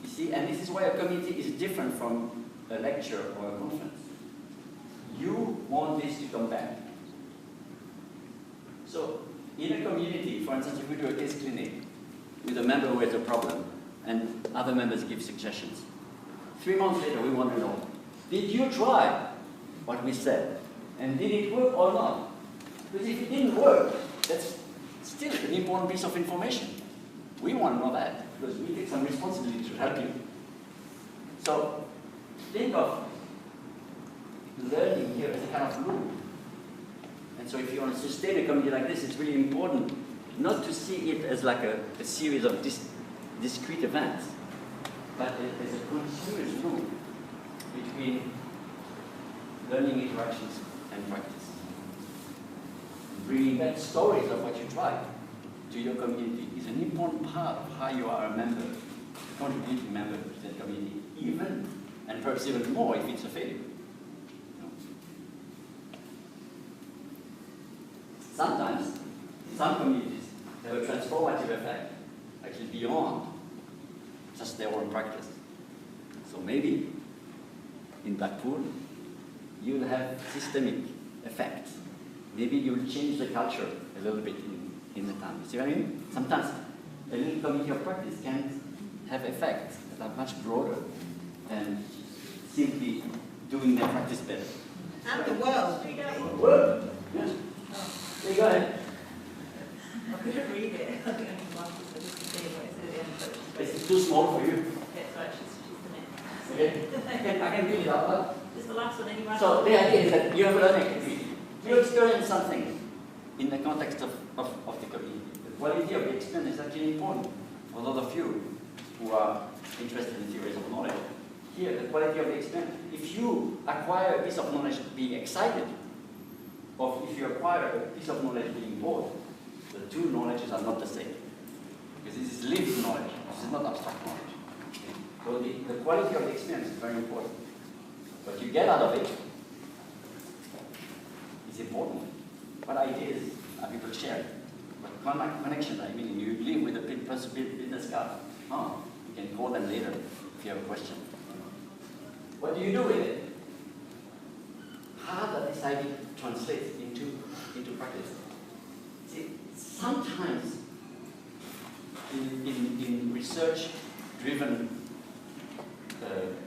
you see, and this is why a community is different from a lecture or a conference. You want this to come back. So in a community, for instance, if we do a case clinic with a member who has a problem and other members give suggestions, 3 months later we want to know, did you try what we said? And did it work or not? Because if it didn't work, that's still an important piece of information. We want to know that because we take some responsibility to help you. So think of learning here as a kind of loop. And so if you want to sustain a community like this, it's really important not to see it as like a series of discrete events, but as a continuous loop between learning interactions and practice. Bringing back stories of what you tried to your community is an important part of how you are a member, a contributing member to that community, even, and perhaps even more if it's a failure. Sometimes, some communities have a transformative effect, actually beyond just their own practice. So maybe in Blackpool, you'll have systemic effects. Maybe you'll change the culture a little bit in the town. See what I mean? Sometimes a little community of practice can have effects that are much broader than simply doing their practice better. And the world. World? Yes. There you go ahead. I'm going to read it. I'm going to mark it so just to see what it's at the end. It's too small for you. Okay, so she's Okay. I can read it out loud. Just the last one, anyway. So the idea is that you have a learning activity. You experience something in the context of the community. The quality of the experience is actually important for those of you who are interested in theories of knowledge. Here, the quality of the experience. If you acquire a piece of knowledge being excited, or if you acquire a piece of knowledge being bored, the two knowledges are not the same. Because this is lived knowledge, this is not abstract knowledge. Okay? So the quality of the experience is very important. What you get out of it is important. What ideas are people sharing? What connection are you meaning? You live with a business card. Oh, you can call them later if you have a question. What do you do with it? How does this idea translate into practice? See, sometimes in research-driven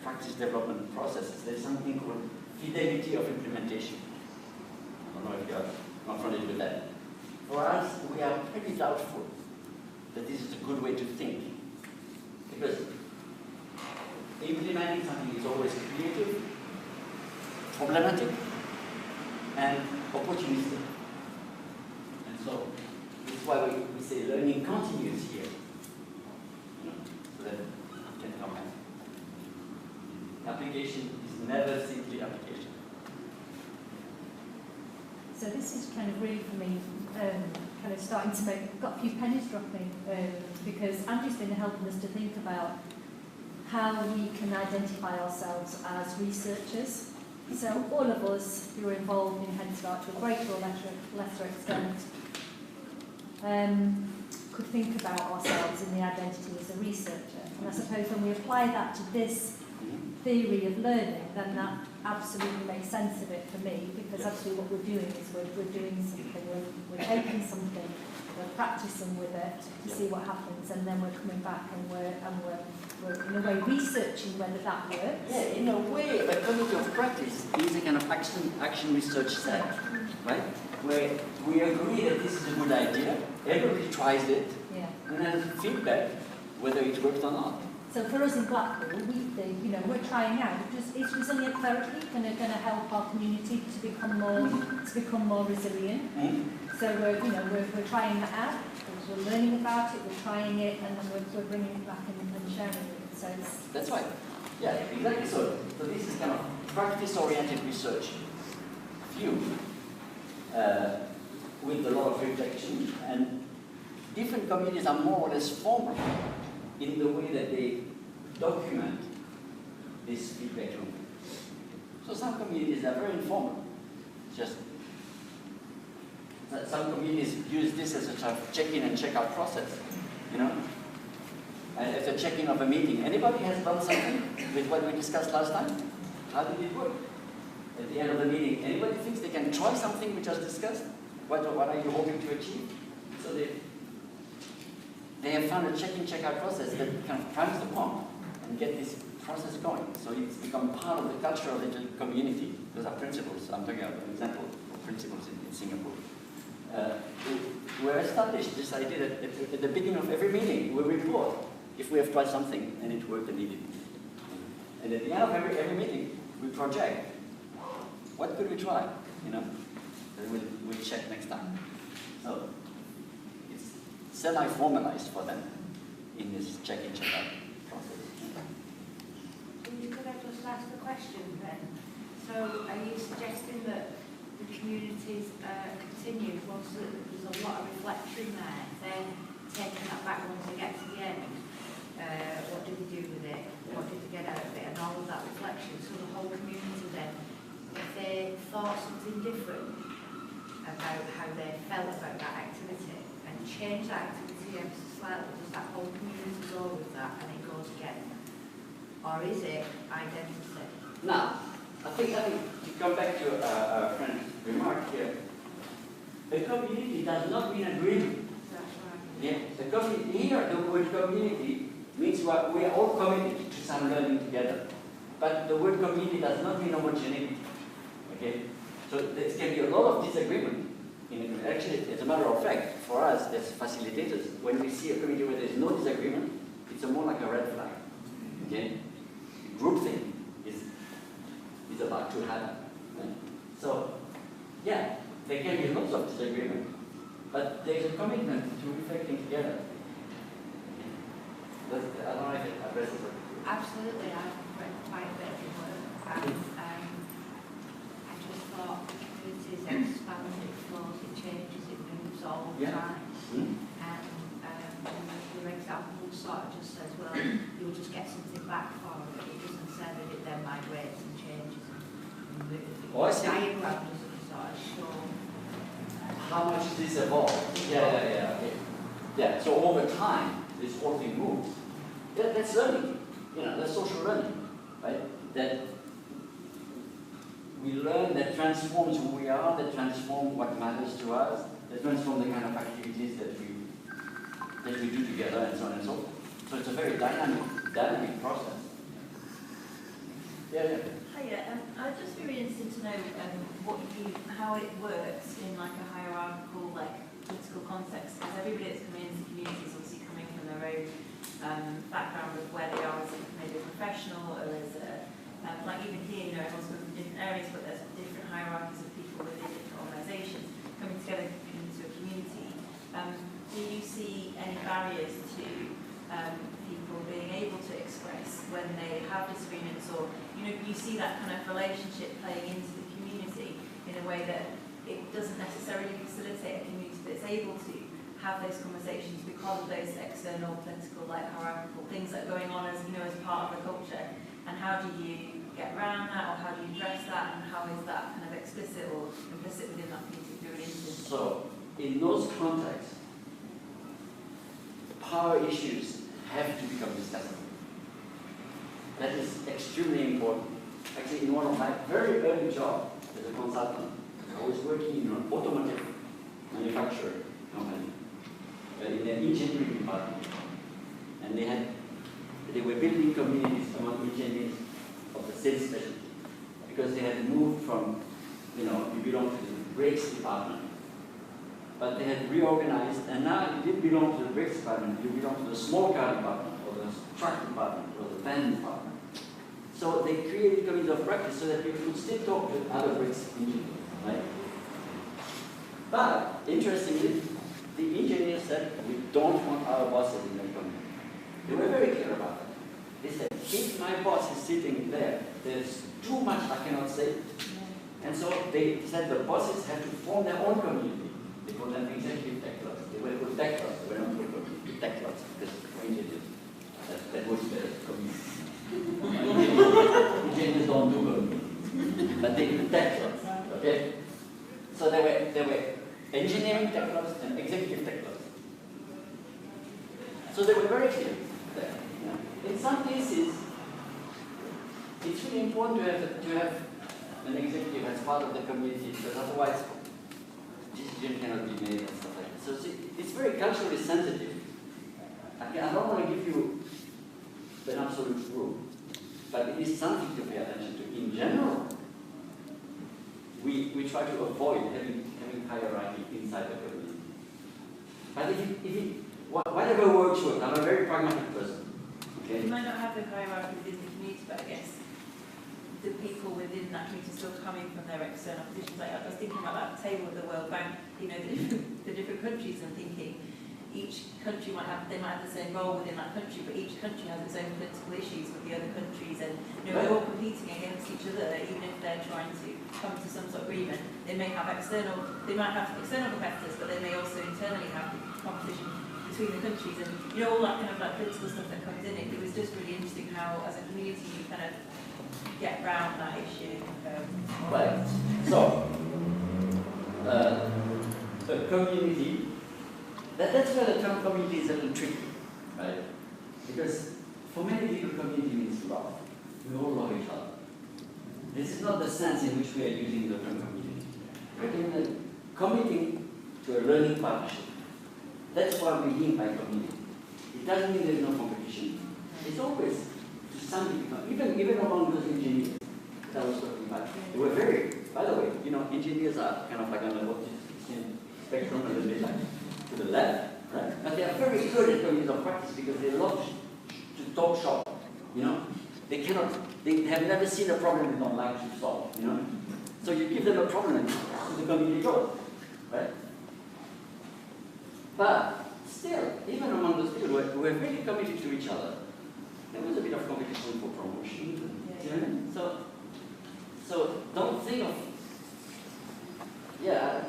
practice development processes, there's something called fidelity of implementation. I don't know if you are confronted with that. For us, we are pretty doubtful that this is a good way to think. Because implementing something is always creative, problematic, and opportunistic. And so, this is why we say learning continues here. So that it can come back. Application is never simply application. So this is kind of really for me, kind of starting to make, got a few pennies dropping, because Andrew's been helping us to think about how we can identify ourselves as researchers. So all of us who are involved in HeadStart to a greater or lesser extent could think about ourselves in the identity as a researcher. And I suppose when we apply that to this theory of learning, then that absolutely makes sense of it for me, because actually what we're doing is we're doing something, we're taking something, we're practicing with it to see what happens, and then we're coming back and we're in a way researching whether that works. Yeah, in a way, a community of practice is a kind of action research set, right? Where we agree that this is a good idea, everybody tries it, and then feedback whether it works or not. So for us in Blackpool, we think, we're trying out. Is resilient therapy going to help our community to become more resilient? Mm-hmm. So we're trying that out. We're learning about it. We're trying it, and then we're bringing it back and sharing it. So that's right. Yeah, exactly. So this is kind of practice-oriented research view with a lot of reflection, and different communities are more or less formal in the way that they document this feedback loop. So some communities are very informal. Just some communities use this as a sort of check-in and check-out process, as a check-in of a meeting. Anybody has done something with what we discussed last time? How did it work? At the end of the meeting, anybody thinks they can try something we just discussed? what are you hoping to achieve? So they have found a check-in, check-out process that kind of primes the pump and get this process going. So it's become part of the culture of the community. Those are principles. I'm talking about an example of principles in Singapore. We're established this idea that at the beginning of every meeting, we report if we have tried something and it worked and it didn't. And at the end of every meeting, we project what could we try, you know, and we'll check next time. So it's semi-formalized for them in this check-in, check-out process. Could I just ask a question then? So are you suggesting that the communities continue once there's a lot of reflection there, then taking that back once they get to the end? What did they do with it? What did they get out of it? And all of that reflection. So the whole community then, if they thought something different about how they felt about that activity and change that activity ever so slightly, does that whole community go with that and it goes again? Or is it identity? Now, I think to come back to our friend's remark here, a community does not mean agreement. That's right. Yeah, the community, here the word community means we are all committed to some learning together. But the word community does not mean homogeneity. Okay? So there can be a lot of disagreement. Actually, as a matter of fact, for us as facilitators, when we see a community where there is no disagreement, it's more like a red flag. Okay? Groupthink is about to happen. Right? So, yeah, there can be lots of disagreement, but there is a commitment to reflecting together. I don't know if it addresses it. Absolutely, I've read quite a bit of your work, and I just thought communities expand, it flows, it changes, it moves all the time. And your example sort of just says, well, you'll just get something back for it. It doesn't say that it then migrates and changes and moves. The diagram doesn't sort of show how much this evolved. Yeah. So over time, this whole thing moves. That's learning. You know, that's social learning, right? That we learn, that transforms who we are, that transforms what matters to us, that transforms the kind of activities that we do together, and so on and so forth. So it's a very dynamic process. Yeah. Hiya, I'd just be really interested to know how it works in like a hierarchical, political context, because everybody that's coming into the community is obviously coming from their own background of where they are as maybe a professional or as a, even here, everyone's coming from different areas, but there's different hierarchies of people within different organisations coming together into a community. Do you see any barriers to people being able to express when they have disagreements, or you see that kind of relationship playing into the community in a way that it doesn't necessarily facilitate a community that's able to have those conversations because of those external political, hierarchical things that are going on as part of the culture? And how do you get around that, or how do you address that, and how is that kind of explicit or implicit within that community through an instance? So, in those contexts, power issues have to become discussable. That is extremely important. Actually, in one of my very early jobs as a consultant, I was working in an automotive manufacturing company in the engineering department, and they were building communities among engineers of the same specialty, because they had moved from, you belong to the brakes department, but they had reorganized, and now you didn't belong to the brakes department, you belong to the small car department, or the truck department, or the van department. So they created communities of practice so that people could still talk to other brakes engineers, right? But, interestingly, the engineers said, we don't want our bosses in the community. They were very clear about that. They said, if my boss is sitting there, there's too much I cannot say. And so they said the bosses have to form their own community. They call them executive tech clubs. They were called tech clubs. They were not called tech clubs, because for engineers, that works better, community. Engineers don't do community, but they do tech clubs, okay? So there were engineering tech clubs and executive tech clubs. So they were very clear there. In some cases, it's really important to have an executive as part of the community, because otherwise decision cannot be made and stuff like that. So it's very culturally sensitive. I don't want to give you an absolute rule, but it is something to pay attention to. In general, we try to avoid having hierarchy inside the community. But whatever works, I'm a very pragmatic person. Okay? You might not have the hierarchy within the community, but I guess the people within that community still coming from their external positions. Like I was thinking about that table at the World Bank, you know, the different countries, and thinking each country might have the same role within that country, but each country has its own political issues with the other countries, and you know, they're all competing against each other, even if they're trying to come to some sort of agreement. They might have external competitors, but they may also internally have competition between the countries, and you know, all that kind of like political stuff that comes in it. It was just really interesting how, as a community, you kind of get round that issue. Right. So, the community. That's where the term community is a little tricky, right? Because for many people, community means love. We all love each other. This is not the sense in which we are using the term community. We're committing to a learning partnership. That's what we mean by community. It doesn't mean there's no competition. It's always, to some people, even among those engineers that I was talking about, they were very, by the way, you know, engineers are kind of like on the autism spectrum a little bit like to the left, right? But they are very good at communities of practice because they love to talk shop, you know? They have never seen a problem they don't like to solve, you know? So you give them a problem and the community goes, right? But still, even among those people who are really committed to each other, there was a bit of competition for promotion. You know? So don't think of,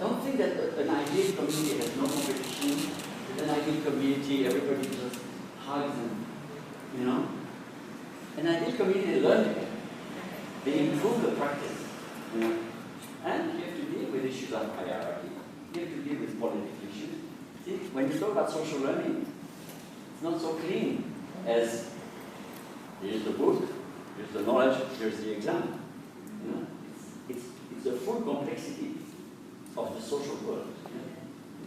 don't think that an ideal community has no competition. An ideal community, everybody just hugs and, you know. An ideal community, they learn together. They improve the practice, you know. And you have to deal with issues of hierarchy. You have to deal with political issues. See, when you talk about social learning, it's not so clean as here's the book, here's the knowledge, here's the exam. You know, it's the full complexity of the social world. You know?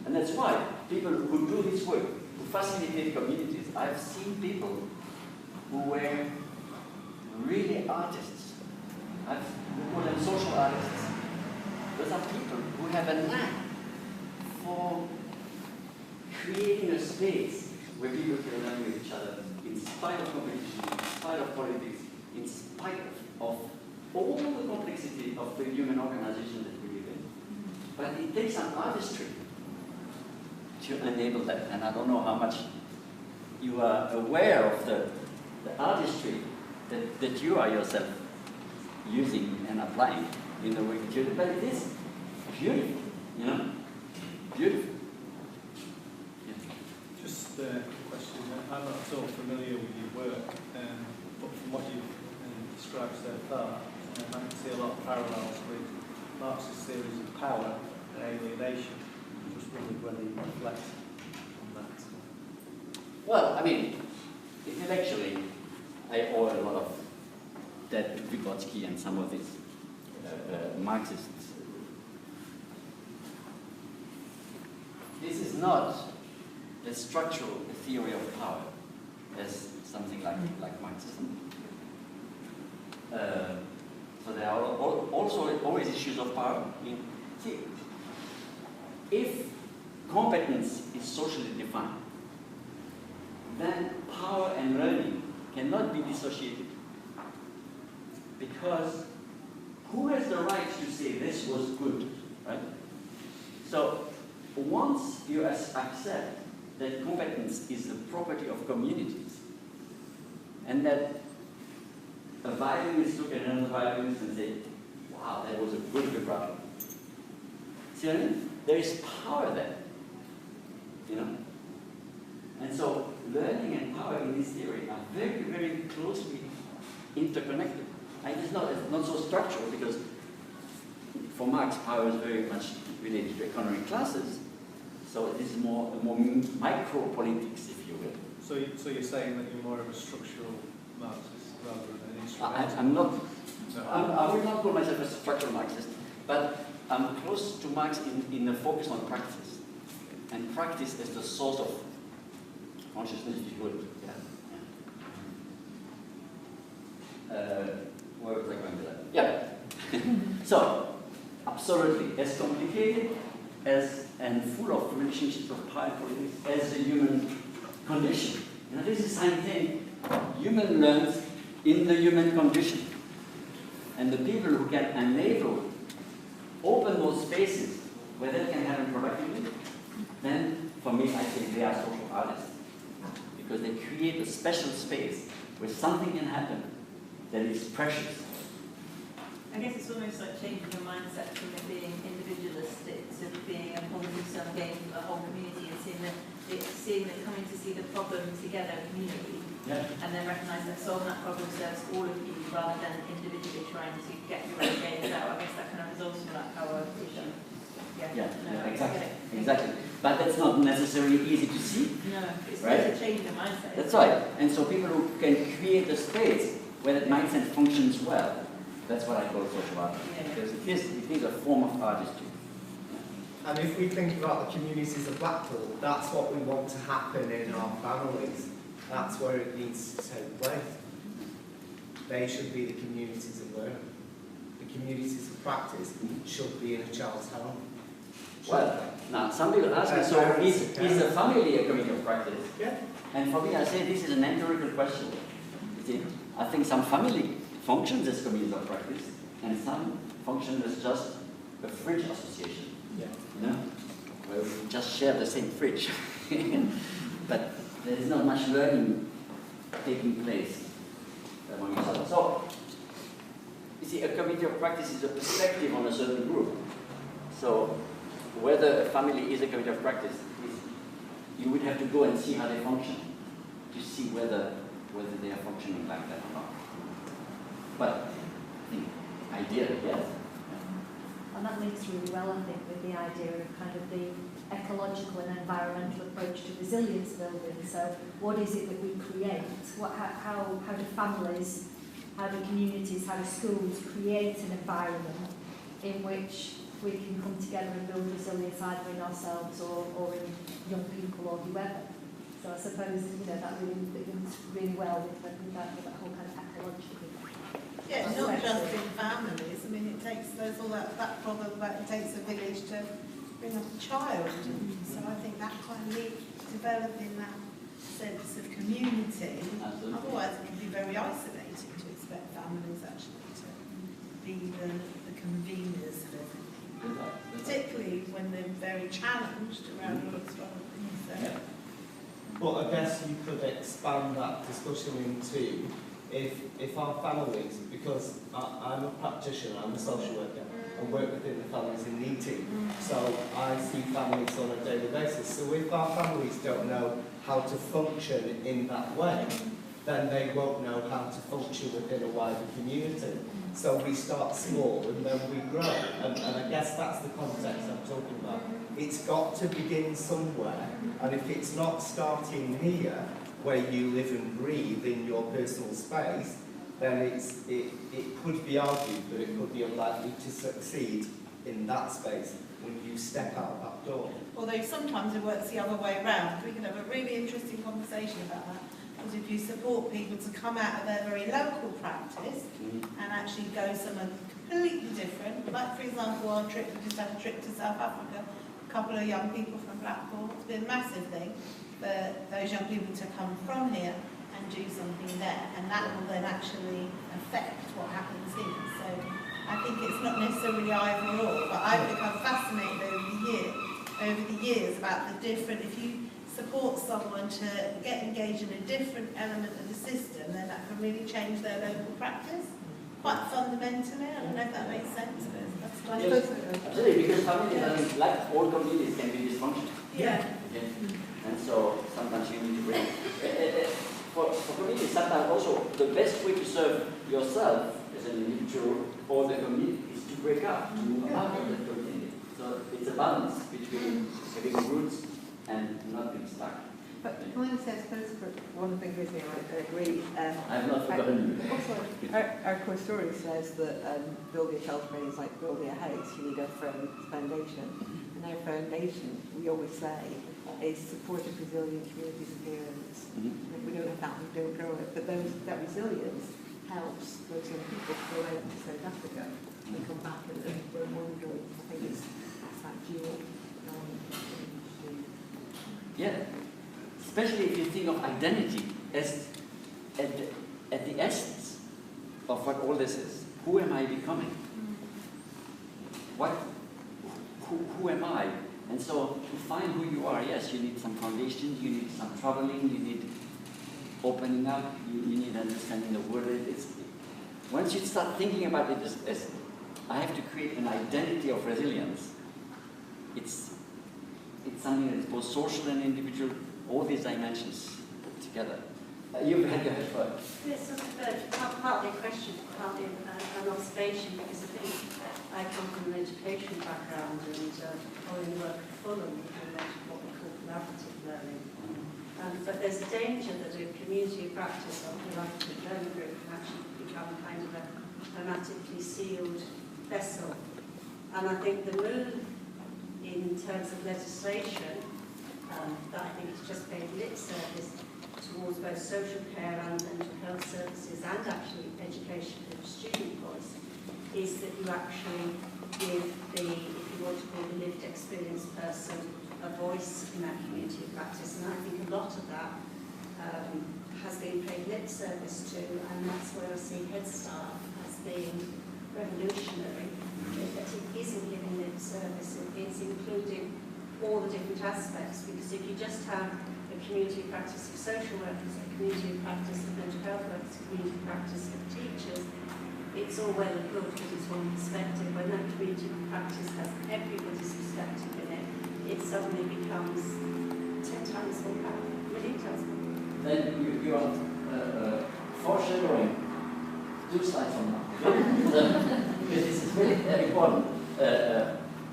And that's why people who do this work, who facilitate communities, I've seen people who were really artists. We call them social artists. Those are people who have a knack for creating a space where people can learn with each other in spite of competition, in spite of politics, in spite of all the complexity of the human organization that we live in. But it takes an artistry to enable that. And I don't know how much you are aware of the artistry that you are yourself using and applying in the work that you do. But it is beautiful, you know? Beautiful. Just a question. I'm not at all familiar with your work, but from what you've described so far, I can see a lot of parallels with Marx's theories of power and alienation. I just wondered whether you reflect on that. Well, I mean, intellectually, I owe a lot of that to Vygotsky and some of these Marxists. This is not the structural theory of power as something like Marxism. So there are also always issues of power. I mean, see, if competence is socially defined, then power and learning cannot be dissociated. Because who has the right to say this was good, right? So once you accept that competence is the property of communities, and that a violinist look at another violinist and say, wow, that was a good vibrato. See what I mean? There is power there, you know? And so learning and power in this theory are very, very closely interconnected. And it's not so structural because for Marx, power is very much related to economic classes. So this is more micro politics, if you will. So you're saying that you're more of a structural Marxist rather than an instrumental? I'm not. No. I would not call myself a structural Marxist, but I'm close to Max in the focus on practice. And practice is the source of consciousness, if you would. Where was I going with that? Yeah. So, absolutely, as complicated as and full of relationships of power and politics as the human condition. You know, this is something human learns in the human condition. And the people who can enable, open those spaces where that can happen productively, then for me I think they are social artists. Because they create a special space where something can happen that is precious. I guess it's almost like changing your mindset from it being individualistic to being a positive self-gain for the whole community and seeing that coming to see the problem together, community, and then recognise that solving that problem serves all of you rather than individually trying to get your own gains out. I guess that kind of results from that power vision. Exactly. But that's not necessarily easy to see. No, it's right? To change the mindset. That's right. And so people who can create a space where that mindset functions well, that's what I call social art. Because it is a form of artistry. And if we think about the communities of Blackpool, that's what we want to happen in our families. That's where it needs to take place. They should be the communities of learning. The communities of practice should be in a child's home. Well, now some people ask me, so is the family a community of practice? Yeah. And for me, I say this is an empirical question. You see, I think some family functions as communities of practice, and some function as just a fridge association. Yeah. You know, where we just share the same fridge. But there is not much learning taking place among each other. So, you see, a community of practice is a perspective on a certain group. So, whether a family is a community of practice, you would have to go and see how they function to see whether they are functioning like that or not. But I think ideally, yes. And that links really well, I think, with the idea of kind of the ecological and environmental approach to resilience building. So what is it that we create? How do families, how do communities, how do schools create an environment in which we can come together and build resilience either in ourselves or in young people or whoever? So I suppose, you know, that really links really well with that whole kind of ecological. Yeah, not just in families. I mean, there's all that problem about it takes a village to bring up a child. So I think that kind of developing that sense of community. Absolutely. Otherwise, it can be very isolating to expect families actually to be the conveners of everything. Particularly when they're very challenged around all sorts of things. So. But I guess you could expand that discussion into if our families, because I'm a practitioner, I'm a social worker, and work within the families in need team, so I see families on a daily basis. So if our families don't know how to function in that way, then they won't know how to function within a wider community. So we start small and then we grow, and I guess that's the context I'm talking about. It's got to begin somewhere, and if it's not starting here, where you live and breathe in your personal space, then it could be argued that it could be unlikely to succeed in that space when you step out that door. Although sometimes it works the other way around. We can have a really interesting conversation about that. Because if you support people to come out of their very local practice and actually go somewhere completely different, like for example our trip, we just had a trip to South Africa, a couple of young people from Blackpool, it's been a massive thing for those young people to come from here and do something there, and that will then actually affect what happens here. So I think it's not necessarily either or, but I've become fascinated over the years about the different, if you support someone to get engaged in a different element of the system, then that can really change their local practice quite fundamentally. I don't know if that makes sense, but that's what I suppose. Absolutely, because families, like all communities, can be dysfunctional. Yeah. Okay? And so sometimes you need to bring. For communities, sometimes also the best way to serve yourself as an individual or the community is to break up, to move out of the community. So it's a balance between having roots and not being stuck. But can I just say, I suppose, for one thing with me, I agree. I have not forgotten you. Also, our core story says that building a shelter is like building a house. You need a firm foundation. And our foundation, we always say, is supportive, resilient communities and parents. If we don't have that, we don't grow it. But that resilience helps those young people to go out to South Africa and come back and they're wondering. I think it's that dual. Yeah, especially if you think of identity as at the essence of what all this is. Who am I becoming? Who am I? And so to find who you are, yes, you need some foundation, you need some traveling, you need opening up, you need understanding the world. Once you start thinking about it as I have to create an identity of resilience, it's something that is both social and individual, all these dimensions put together. You've had your HeadStart. It's sort of partly a question, partly an observation, because I think I come from an education background and following work at Fulham, what we call collaborative learning. But there's a danger that a community of practice or collaborative learning group can actually become kind of a hermetically sealed vessel. And I think the move in terms of legislation that I think has just paid lip service towards both social care and mental health services and actually education for the student voice is that you actually give the, if you want to call the lived experience person, a voice in that community of practice. And I think a lot of that has been paid lip service to, and that's where I see HeadStart as being revolutionary. That it isn't giving lip service, it's including all the different aspects, because if you just have a community practice of social workers, a community practice of mental health workers, a community practice of teachers, it's all well and good because it's one perspective. When that community practice has everybody's perspective in it, it suddenly becomes 10 times more powerful, a million times more. Then you are foreshadowing 2 slides from now. Because this is very important.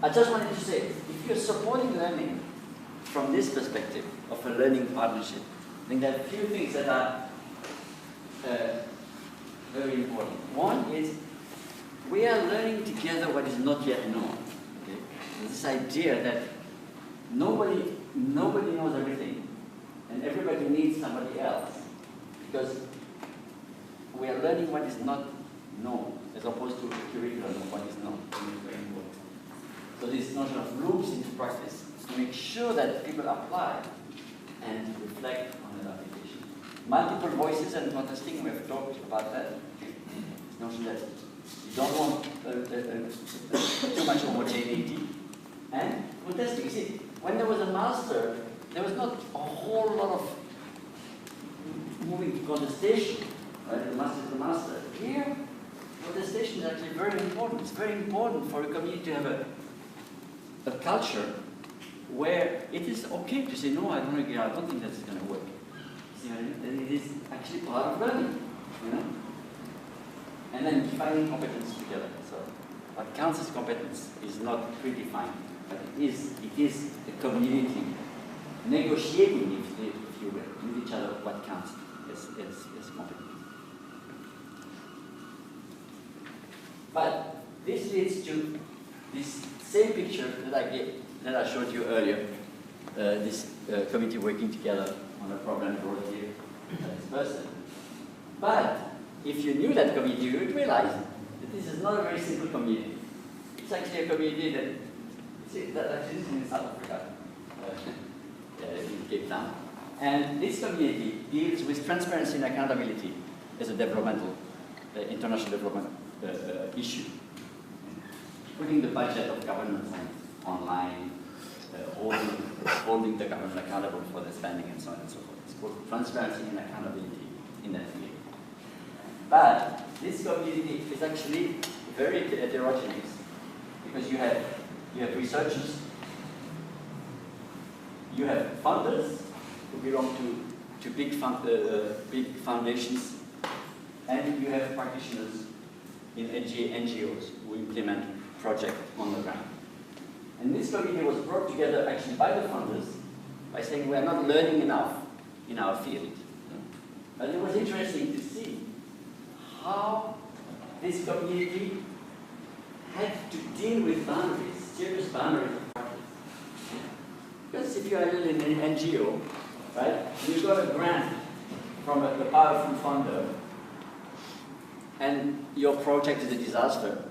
I just wanted to say, if you're supporting learning from this perspective of a learning partnership, I think there are a few things that are very important. One is we are learning together what is not yet known. Okay? This idea that nobody knows everything, and everybody needs somebody else, because we are learning what is not known, as opposed to the curriculum of what is known. So this notion of loops into practice to make sure that people apply and reflect on that application. Multiple voices and contesting, we have talked about that. This notion that you don't want too much homogeneity. And contesting, you see, when there was a master, there was not a whole lot of moving to contestation. Right? The master is the master. Here, contestation is actually very important. It's very important for a community to have a culture where it is okay to say, no, I don't agree, I don't think that's going to work. See, it is actually part of learning, you know? And then defining competence together. So what counts as competence is not predefined, but it is a community negotiating, if you will, with each other what counts as competence. But this leads to this same picture that I showed you earlier, this committee working together on a problem brought here by this person. But if you knew that community, you would realize that this is not a very simple community. It's actually a community that actually is in South Africa, in Cape Town. And this community deals with transparency and accountability as a developmental, international development issue. Putting the budget of governments online, holding the government accountable for the spending and so on and so forth. It's called transparency and accountability in that field. But this community is actually very heterogeneous because you have researchers, you have funders who belong to big foundations, and you have practitioners in NGOs who implement projects on the ground. And this committee was brought together actually by the funders by saying we are not learning enough in our field. And it was interesting to see how this community had to deal with boundaries, serious boundaries of practice. Because if you are in an NGO, right, and you got a grant from a powerful funder, and your project is a disaster,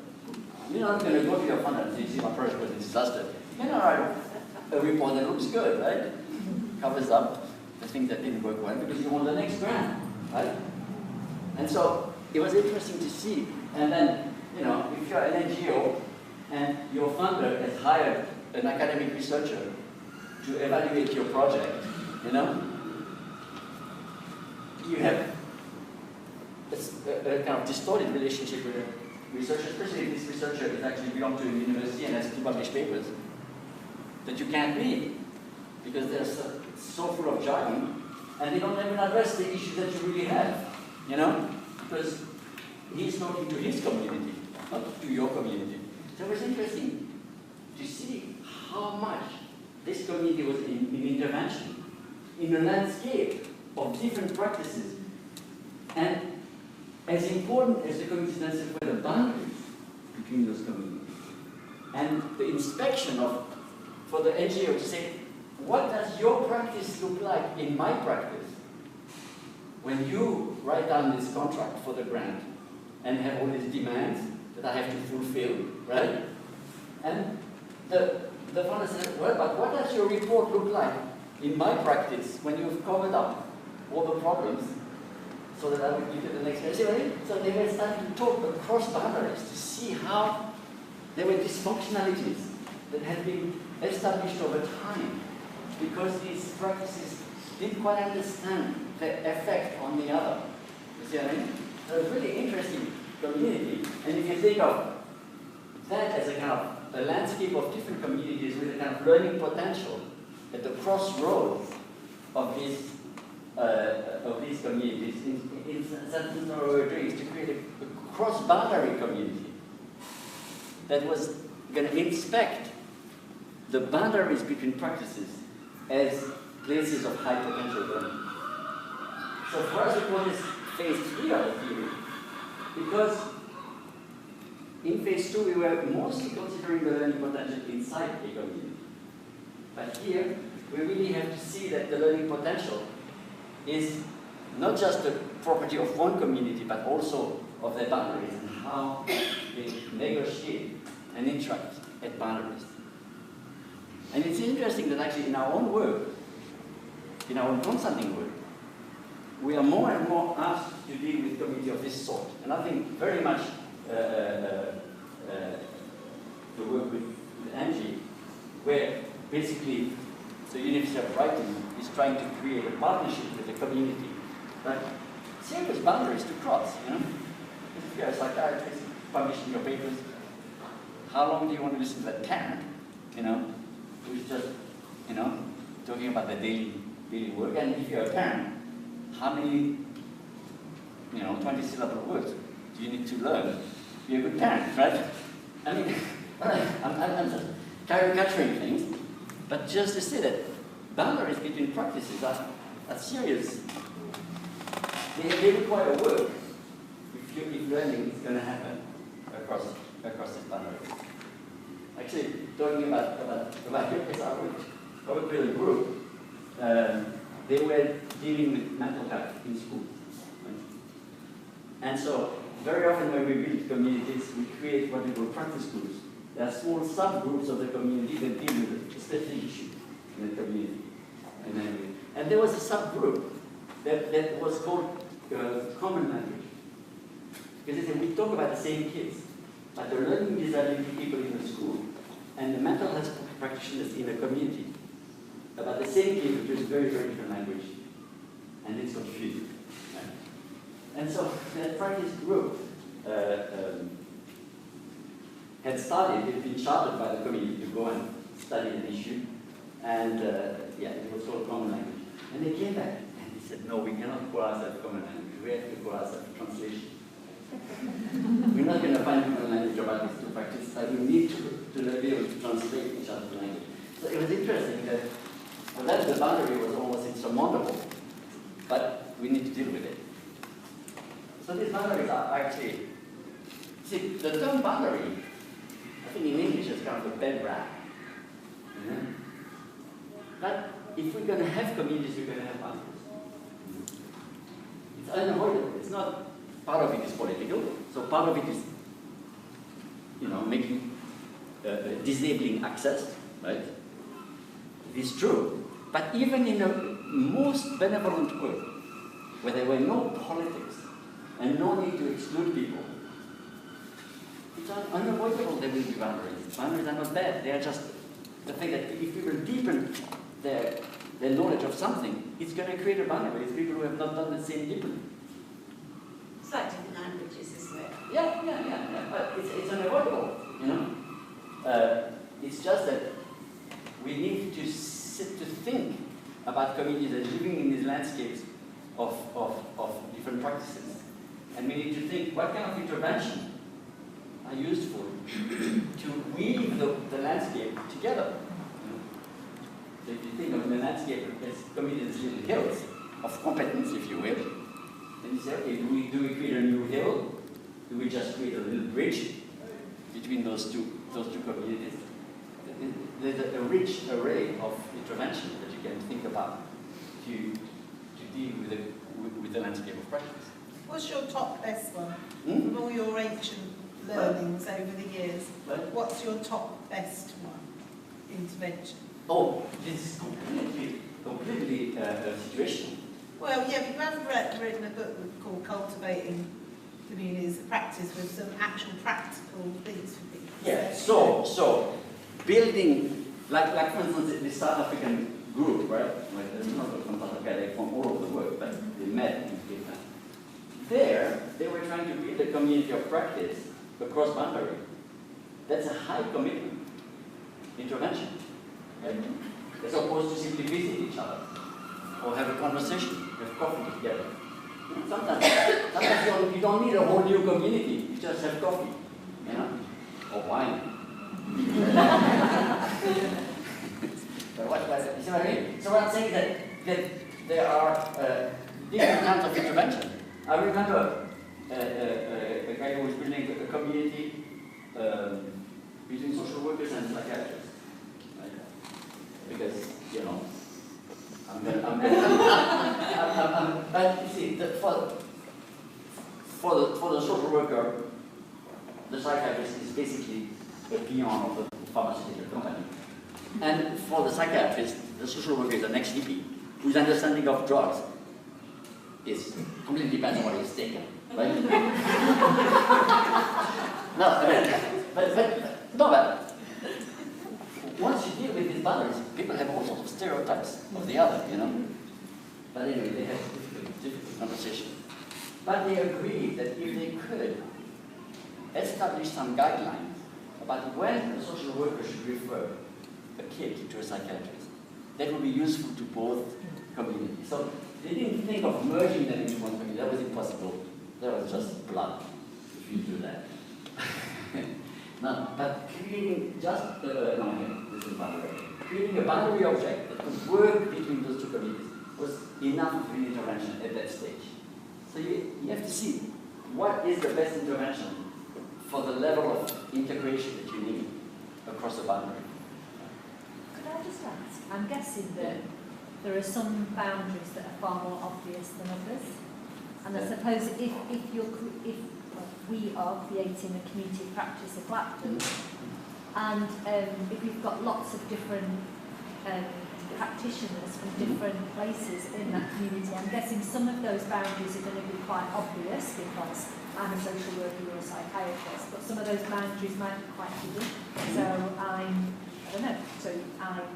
you're not going to go to your funder and say, see, my project was a disaster. You're going to write a report that looks good, right? Covers up the things that didn't work well because you want the next grant, right? And so it was interesting to see. And then, you know, if you're an NGO and your funder has hired an academic researcher to evaluate your project, you know, you have a kind of distorted relationship with the researcher, especially if this researcher is actually belongs to a university and has to publish papers that you can't read because they're so full of jargon and they don't even address the issues that you really have, you know, because he's talking to his community, not to your community. So it was interesting to see how much this community was in intervention in a landscape of different practices. And as important as the community landscape were the boundaries between those communities. And the inspection for the NGO to say, what does your practice look like in my practice? When you write down this contract for the grant and have all these demands that I have to fulfill, right? And the funder said, well, but what does your report look like in my practice when you've covered up all the problems so that I would give you the next day? So they were starting to talk across boundaries to see how there were dysfunctionalities that had been established over time because these practices didn't quite understand the effect on the other. You see what I mean? So it's really interesting community. And if you think of that as a kind of a landscape of different communities with a kind of learning potential at the crossroads of these communities, in something what we were doing is to create a cross-boundary community that was going to inspect the boundaries between practices as places of high potential learning. So for us, we call this phase 3 of the theory, because in phase 2 we were mostly considering the learning potential inside a community. But here, we really have to see that the learning potential is not just the property of one community, but also of their boundaries and how they negotiate and interact at boundaries. And it's interesting that actually in our own work, in our own consulting work, we are more and more asked to deal with community of this sort. And I think very much the work with Angie, where basically the University of Brighton is trying to create a partnership with the community, but serious boundaries to cross, you know? If you're a psychiatrist publishing your papers, how long do you want to listen to that parent, you know, who's just, you know, talking about the daily work? And if you're a parent, how many, you know, 20-syllable words do you need to learn to be a good parent, right? I mean, I'm just caricaturing things, but just to say that boundaries between practices are serious. They require work if learning is going to happen across this boundary. Actually, talking about our group, they were dealing with mental health in schools. And so, very often when we build communities, we create what we call practice groups. There are small subgroups of the community that deal with a specific issue in the community. And there was a subgroup that was called common language. Because they said, we talk about the same kids, but the learning disability people in the school and the mental health practitioners in the community about the same kids who use very, very different language. And it's confusing. Right? And so that practice group had started, it had been chartered by the community to go and study an issue. And it was called common language. And they came back and they said, no, we cannot call ourselves common language. We have to call ourselves translation. We're not going to find common language about these two practices. We need to be able to translate each other's language. So it was interesting that for that the boundary was almost insurmountable. we need to deal with it. So these boundaries are actually, see, the term boundary, I think in English is kind of a bad rap. But if we're going to have communities, we're going to have boundaries. It's unavoidable. It's not, part of it is political, so part of it is, making, disabling access, right? It is true. But even in the most benevolent world, where there were no politics and no need to exclude people, it's unavoidable there will be boundaries. Boundaries are not bad. They are just the fact that if people deepen their knowledge of something, it's going to create a boundary. It's people who have not done the same deepening. It's like different languages, isn't it? Yeah. But it's unavoidable, It's just that we need to sit to think about communities that are living in these landscapes of different practices. And we need to think, what kind of intervention are useful to weave the landscape together? So if you think of the landscape as communities little hills of competence, if you will, then you say, okay, do we create a new hill? Do we just create a little bridge between those two communities? There's a rich array of interventions that you can think about to deal with the landscape of practice. What's your top best one? From all your ancient learnings over the years, what's your top best one intervention? Oh, this is completely situational. Well, yeah, but you have written a book called Cultivating Communities of Practice with some actual practical things for people. Yeah, so building, like for instance, the South African group, right? Like, there's not from South Africa, they're from all over the world, but they met in Cape Town. There, they were trying to build a community of practice across boundary. That's a high commitment intervention, right? As opposed to simply visit each other or have a conversation, have coffee together. Sometimes you don't need a whole new community. You just have coffee, or wine. You see what I mean? So what I'm saying is that there are different kinds of intervention. I remember a guy who was building a community between social workers and psychiatrists, right? Because but you see, for the social worker, the psychiatrist is basically a peon of the pharmaceutical company. And for the psychiatrist, the social worker is an ex-hippie whose understanding of drugs is completely depends on what he's taken, right? but once you deal with these boundaries, people have all sorts of stereotypes of the other, But anyway, they have difficult conversation. But they agreed that if they could establish some guidelines about when a social worker should refer a kid to a psychiatrist, that would be useful to both communities. So they didn't think of merging them into one community. That was impossible. That was just blood if you do that. No, but creating just this is boundary. Creating a boundary object that could work between those two communities was enough of an intervention at that stage. So you have to see what is the best intervention for the level of integration that you need across the boundary. Could I just ask? I'm guessing that there are some boundaries that are far more obvious than others. And I suppose if we are creating a community of practice at Blackpool, and if we've got lots of different practitioners from different places in that community, I'm guessing some of those boundaries are going to be quite obvious because I'm a social worker or a psychiatrist, but some of those boundaries might be quite hidden. So I don't know, so I have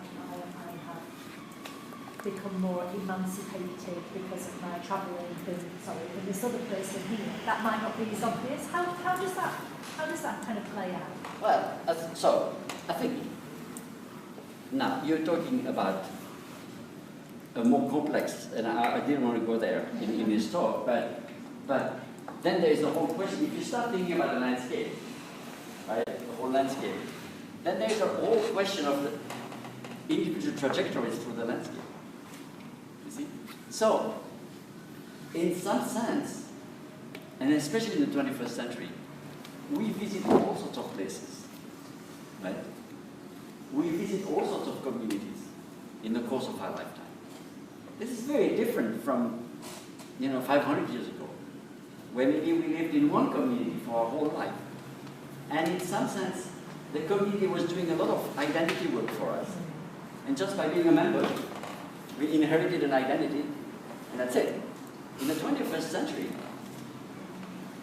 become more emancipated because of my travelling than this other person here. That might not be as obvious. How does that kind of play out? Well, so I think now you're talking about a more complex, and I didn't want to go there in this talk, but then there is the whole question. If you start thinking about the landscape, right, the whole landscape, then there is a whole question of the individual trajectories through the landscape. You see? So, in some sense, and especially in the 21st century, we visit all sorts of places, right? We visit all sorts of communities in the course of our lifetime. This is very different from, 500 years ago, where maybe we lived in one community for our whole life. And in some sense, the community was doing a lot of identity work for us. And just by being a member, we inherited an identity, and that's it. In the 21st century,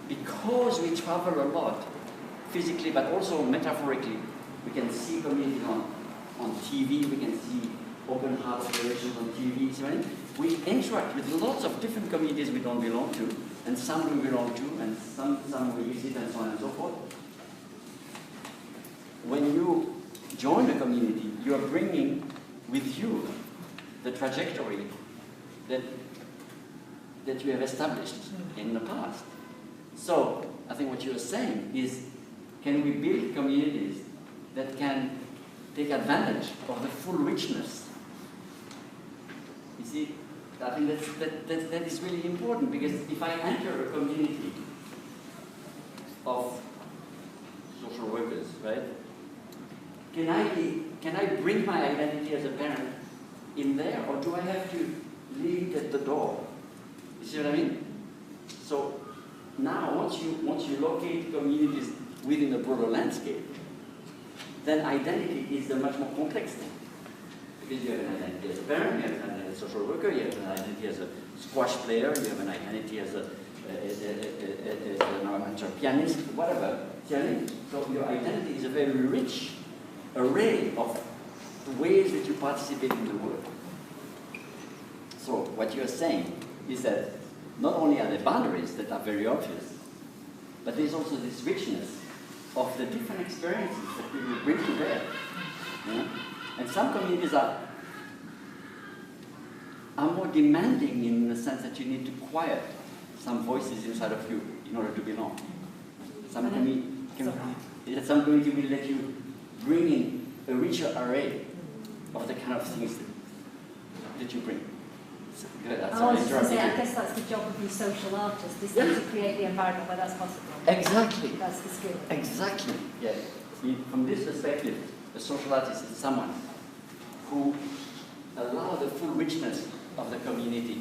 because we travel a lot, physically but also metaphorically, we can see communities on TV, we can see open heart operations on TV, right? We interact with lots of different communities we don't belong to, and some we belong to, and some we visit, and so on and so forth. When you join the community, you are bringing with you the trajectory that you have established in the past. So, I think what you are saying is, can we build communities that can take advantage of the full richness? You see, I think that is really important, because if I enter a community of social workers, right? Can I bring my identity as a parent in there, or do I have to leave it at the door? You see what I mean? So now, once you locate communities within a broader landscape, then identity is a much more complex thing. Because you have an identity as a parent, you have an identity as a social worker, you have an identity as a squash player, you have an identity as an amateur pianist, whatever. See what I mean? So your identity is a very rich array of ways that you participate in the world. So what you're saying is that not only are there boundaries that are very obvious, but there's also this richness of the different experiences that people bring to bear. Yeah? And some communities are more demanding in the sense that you need to quiet some voices inside of you in order to belong. Some community will let you bring in a richer array of the kind of things that you bring. Good, I was just going to say, I guess that's the job of the social artist, is to create the environment where that's possible. Exactly. That's the skill. Exactly. Yeah. From this perspective, a social artist is someone who allows the full richness of the community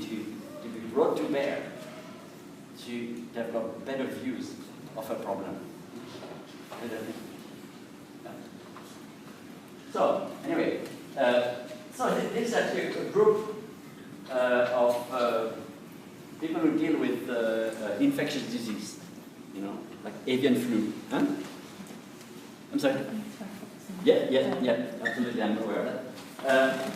to be brought to bear, to develop better views of a problem. So, anyway, so this is actually a group of people who deal with infectious disease, like avian flu. Huh? I'm sorry? Yeah, absolutely, I'm aware of that.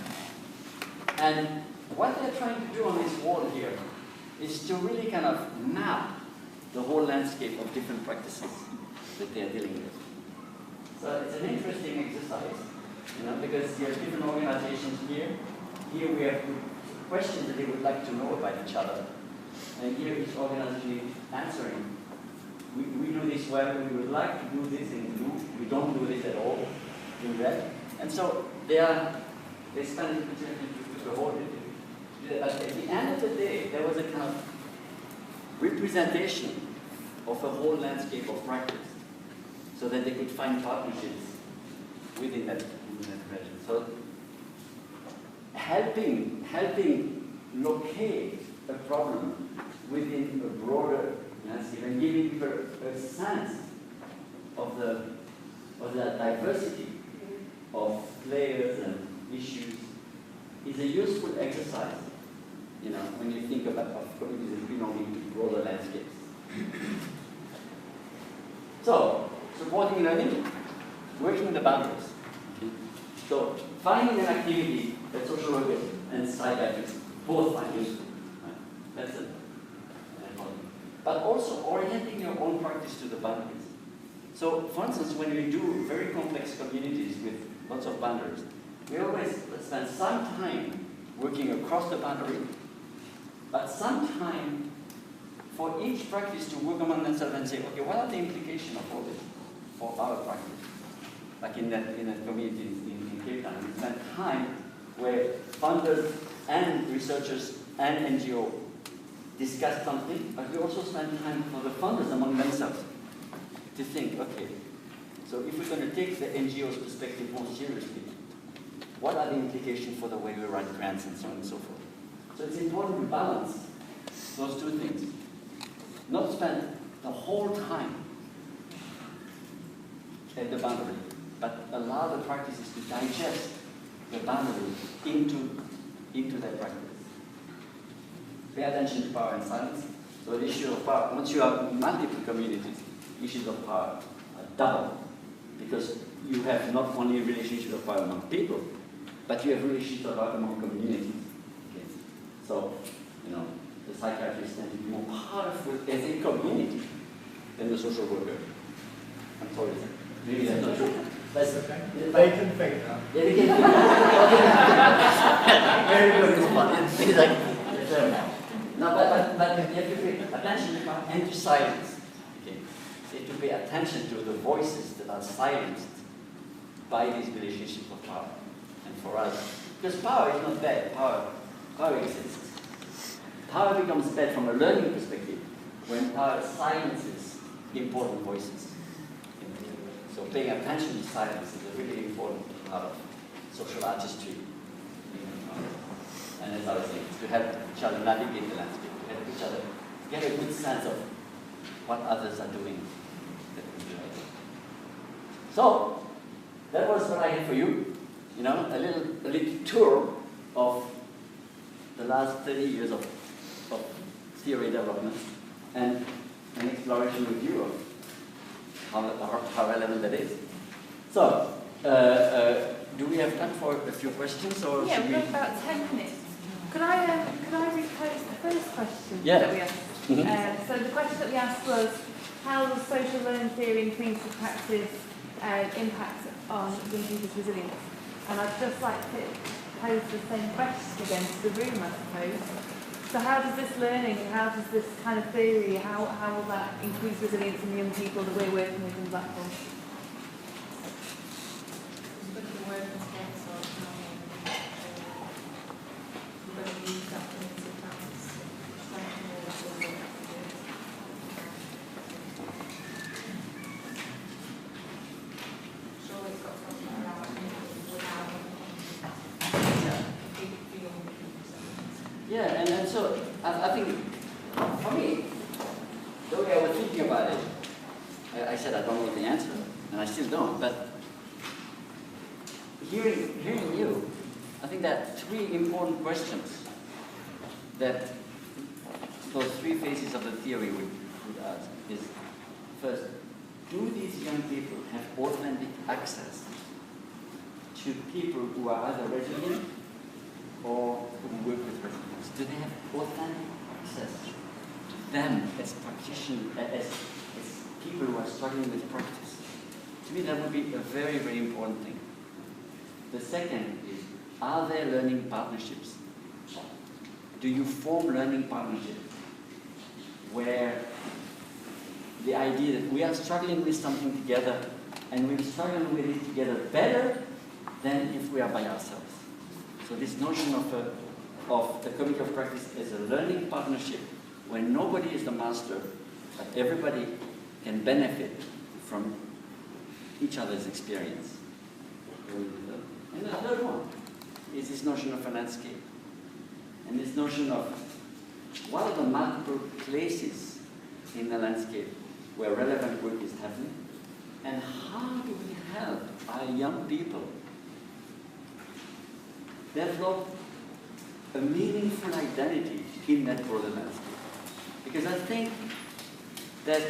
And what they're trying to do on this wall here is to really kind of map the whole landscape of different practices that they're dealing with. So it's an interesting exercise, because you have different organizations here. Here we have questions that they would like to know about each other. And here each organization is answering. We do this well, we would like to do this in blue, we don't do this at all in red. And so they spend the opportunity to hold it. But at the end of the day, there was a kind of representation of a whole landscape of practice, so that they could find partnerships within that region. So helping locate a problem within a broader landscape and giving people a sense of the diversity of players and issues is a useful exercise, when you think about communities that belong to broader landscapes. So, supporting learning, working the boundaries. So, finding an activity that social workers and psychiatrists both find useful. Right? That's it. But also orienting your own practice to the boundaries. So, for instance, when we do very complex communities with lots of boundaries, we always spend some time working across the boundary, but some time for each practice to work among themselves and say, okay, what are the implications of all this for our practice? Like in that community in Cape Town, we spend time where funders and researchers and NGO discuss something, but we also spend time for the funders among themselves to think, okay, so if we're going to take the NGO's perspective more seriously, what are the implications for the way we write grants and so on and so forth? So it's important to balance those two things. Not spend the whole time at the boundary, but allow the practices to digest the boundary into their practice. Pay attention to power and silence. So the issue of power, once you have multiple communities, issues of power are double, because you have not only a relationship of power among people, but you have relationships of power among communities. Okay. So, you know, the psychiatrists tend to be more powerful as a community than the social worker. I'm sorry, maybe that's not true. That's okay. They can think that. Yeah, they can think that. Very good one. It's like, no, but you have to pay attention to power and to silence. Okay. So you have to pay attention to the voices that are silenced by these relationships of power. And for us, because power is not bad, power exists. Power becomes bad from a learning perspective when power silences important voices. So paying attention to silence is a really important part of social artistry. And as I was saying, to help each other navigate the landscape, to help each other get a good sense of what others are doing. So, that was what I had for you. You know, a little tour of the last 30 years of theory development and an exploration with you of how relevant that is. So, do we have time for a few questions, or yeah, should we've we? got about 10 minutes. Could I repose the first question Yeah. that we asked? So the question that we asked was, how does social learning theory and community practice impact on young people's resilience? And I'd just like to pose the same question again to the room, I suppose. So how does this learning, how does this kind of theory, how will that increase resilience in young people that we're working with in Blackpool? Yeah, and so I think, for me, the way I was thinking about it, I said I don't know the answer, and I still don't, but hearing you, I think there are three important questions that those three phases of the theory would ask. Is first, do these young people have authentic access to people who are either resilient or who work with resilience? Do they have authentic access to them as practitioners, as people who are struggling with practice? To me, that would be a very, very important thing. The second is, are there learning partnerships? Do you form learning partnerships where the idea that we are struggling with something together and we're struggling with it together better than if we are by ourselves? So this notion of the community of practice as a learning partnership where nobody is the master, but everybody can benefit from each other's experience. And the third one is this notion of a landscape. And this notion of what are the multiple places in the landscape where relevant work is happening, and how do we help our young people develop a meaningful identity in that broader landscape? Because I think that,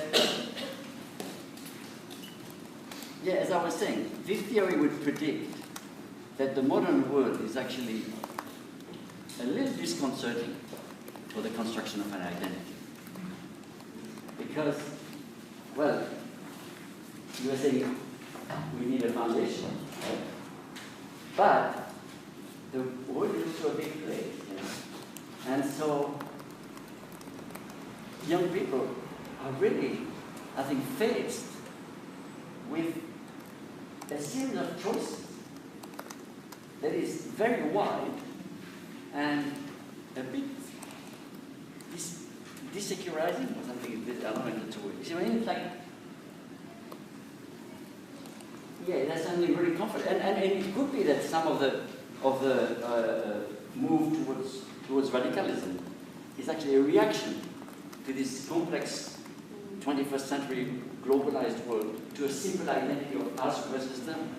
yeah, as I was saying, this theory would predict that the modern world is actually a little disconcerting for the construction of an identity. Because, well, you were saying we need a foundation, right? But the world is also a big place, you know? And so young people are really, I think, faced with a series of choices that is very wide and a bit desecularizing or something. I don't know the word. You see what I mean? It's like, yeah, that's something really comforting. And it could be that some of the move towards radicalism is actually a reaction to this complex 21st century globalized world, to a simple identity of us versus them.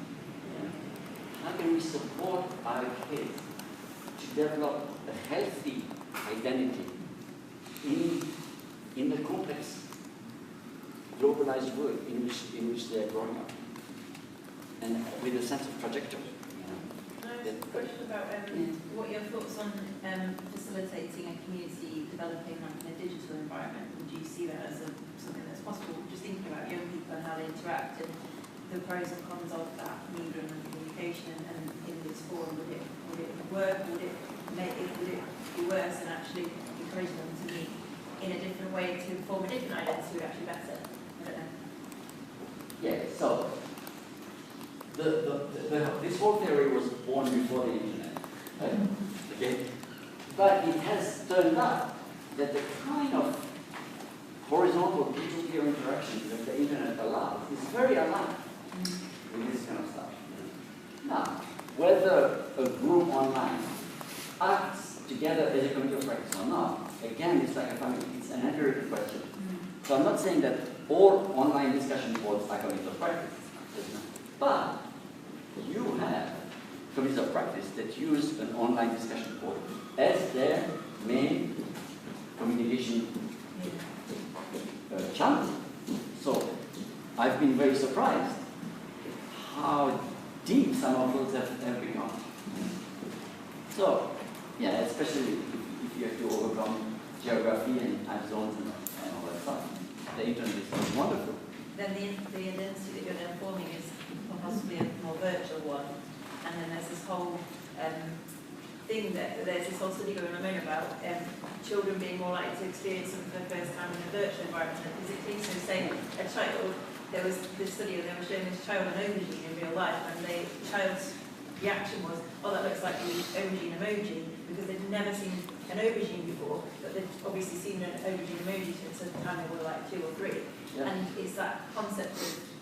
How can we support our kids to develop a healthy identity in the complex globalized world in which they're growing up, and with a sense of trajectory? A question about what your thoughts on facilitating a community developing in a digital environment. Do you see that as something that's possible? Just thinking about young people and how they interact and the pros and cons of that medium and communication and in this forum, would it work? Would it be worse and actually encourage them to meet in a different way to form a different identity would actually better? I don't know. Yeah, so this whole theory was born before the internet, right? Okay? But it has turned out that the kind of horizontal peer-to-peer interaction that the internet allows is very aligned with this kind of stuff. Now, whether a group online acts together as a community of practice or not, again, it's like a family, it's an empirical question. So I'm not saying that all online discussion boards are communities of practice. But you have committees of practice that use an online discussion board as their main communication channel. So I've been very surprised how deep some of those have become. So, yeah, especially if you have to overcome geography and time zones and all that stuff. The internet is wonderful. Then the identity that you're then forming is possibly a more virtual one, and then there's this whole thing that there's this whole study going on about children being more likely to experience something for the first time in a virtual environment than physically. So say a child, there was this study where they were showing this child an aubergine in real life, and the child's reaction was, oh, that looks like the aubergine emoji, because they'd never seen an aubergine before, but they'd obviously seen an aubergine emoji since the time they were like 2 or 3. Yeah. And it's that concept of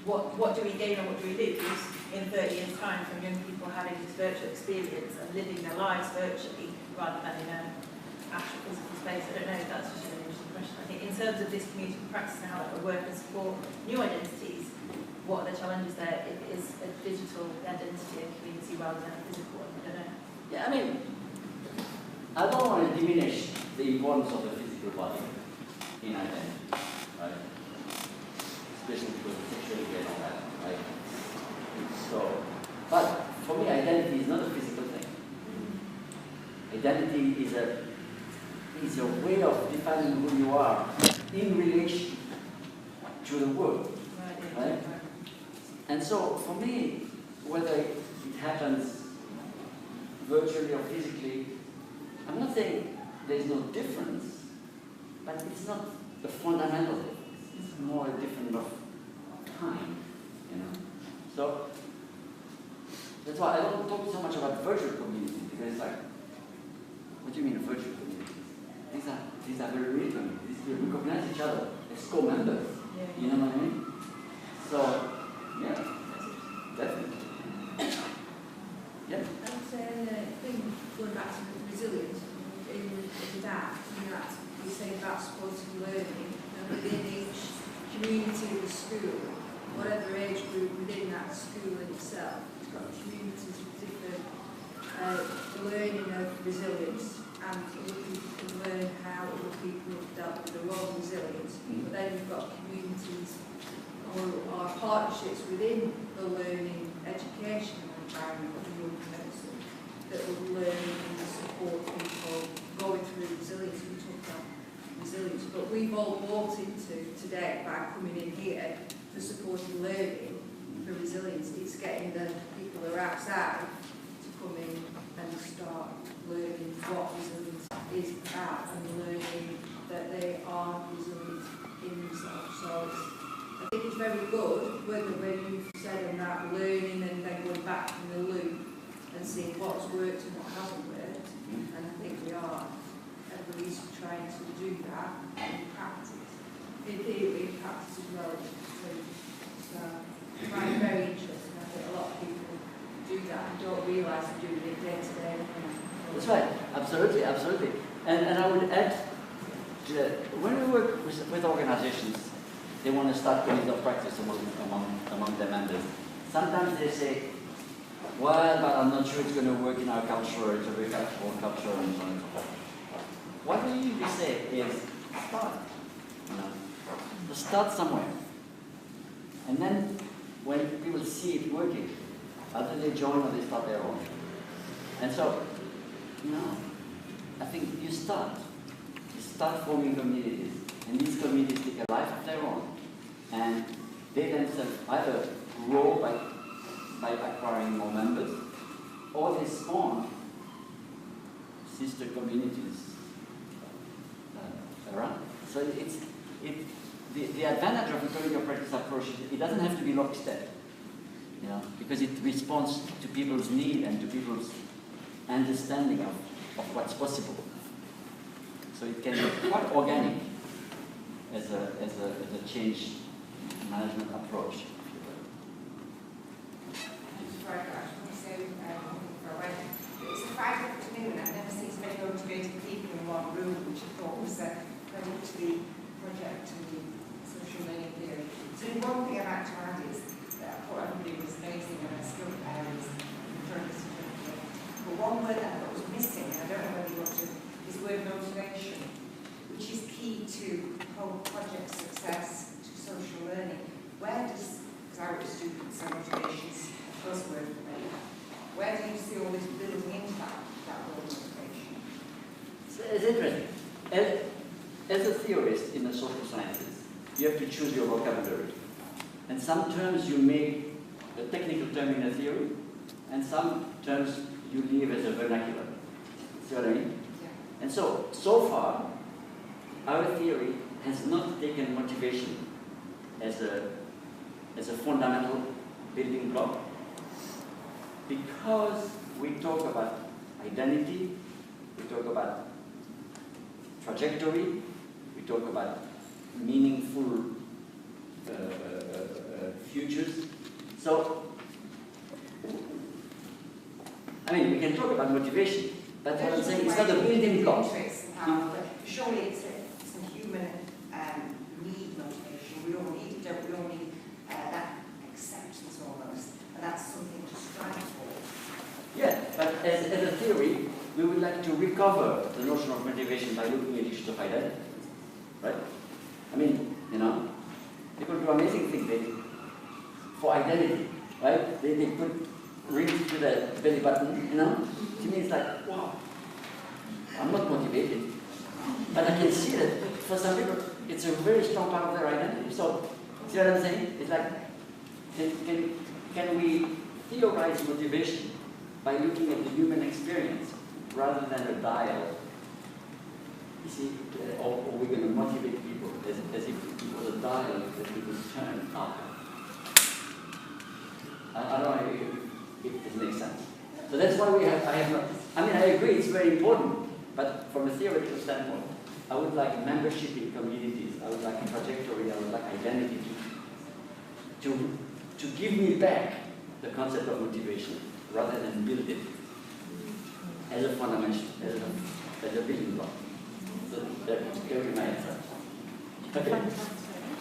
what do we gain and what do we lose in 30 years' time from young people having this virtual experience and living their lives virtually rather than in an actual physical space? I don't know if that's just an interesting question. I think in terms of this community practice and how that would work and support new identities, what are the challenges there? It is a digital identity and community rather than a physical one. I don't know. Yeah, I mean, I don't want to diminish the importance of the physical body in identity, right? Especially because of sexuality and all that, right? So, but for me, identity is not a physical thing. Identity is a way of defining who you are in relation to the world, right? And so, for me, whether it happens virtually or physically, I'm not saying there's no difference, but it's not a fundamental difference. It's more a difference of time, you know. So that's why I don't talk so much about virtual communities, because it's like, what do you mean a virtual community? These are very real communities. We recognize each other as co-members. You know what I mean? So yeah, definitely. Yeah. And going back to resilience, in that, you say about supporting learning, and within each community of the school, whatever age group within that school itself, it's got communities with different learning of resilience, and other people can learn how other people have dealt with their own resilience. But then you've got communities or partnerships within the learning educational environment of the young person that will learn and support people going through resilience. We talk about resilience, but we've all bought into today by coming in here for supporting learning for resilience. It's getting the people that are outside to come in and start learning what resilience is about and learning that they are resilient in themselves. So I think it's very good whether when you've said about learning and then going back in the loop and seeing what's worked and what hasn't worked, and I think we are everybody's trying to do that in practice. In theory, in practice as well. So I find it very interesting. I think a lot of people do that and don't realise they're doing it day to day. That's right, absolutely, absolutely. And I would add, when we work with organizations, they want to start committing of practice among their members. Sometimes they say, well, but I'm not sure it's going to work in our culture, it's a very cultural culture, and so on and so forth. What we usually say is, start. You know, just start somewhere. And then, when people see it working, either they join or they start their own. And so, you know, I think you start. You start forming communities. And these communities take a life of their own. And they themselves either grow by acquiring more members, or they spawn sister communities around. So the advantage of the community of practice approach is it doesn't have to be lockstep, you know, because it responds to people's need and to people's understanding of what's possible. So it can be quite organic as a change management approach. It's surprising to me when I've never seen so many motivated people in one room, which I thought was very much the project and the social learning theory. So one thing I'd like to add is that I thought everybody was amazing in their skill areas and progress. But one word that I thought was missing, and I don't know whether you want to, is the word motivation, which is key to whole project success, to social learning. Where does, because I was a student, so motivation is a buzzword for me. Where do you see all this building into that word motivation? It's interesting. As a theorist in the social sciences, you have to choose your vocabulary. And some terms you make a technical term in a theory, and some terms you leave as a vernacular. See what I mean? Yeah. And so far, our theory has not taken motivation as a fundamental building block, because we talk about identity, we talk about trajectory, we talk about meaningful futures. So, I mean, we can talk about motivation, but what I'm saying, it's not a building block. Surely it's a human need motivation. We all need it, we all need that acceptance almost, and that's something to strive for. Yeah, but as a theory, we would like to recover the notion of motivation by looking at issues of identity, right? I mean, you know, people do amazing things for identity, right? They put rings to the belly button, you know? To me, it's like, wow, I'm not motivated. But I can see that for some people, it's a very strong part of their identity. So, see what I'm saying? It's like, can we theorize motivation by looking at the human experience rather than a dial? You see, or we're going to motivate people as if it was a dial that we could turn up. I don't know if this makes sense. So that's why I mean, I agree, it's very important, but from a theoretical standpoint, I would like membership in communities, I would like a trajectory, I would like identity to give me back the concept of motivation rather than build it as a fundamental, as a building block. So that will be my answer. Okay,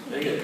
very good.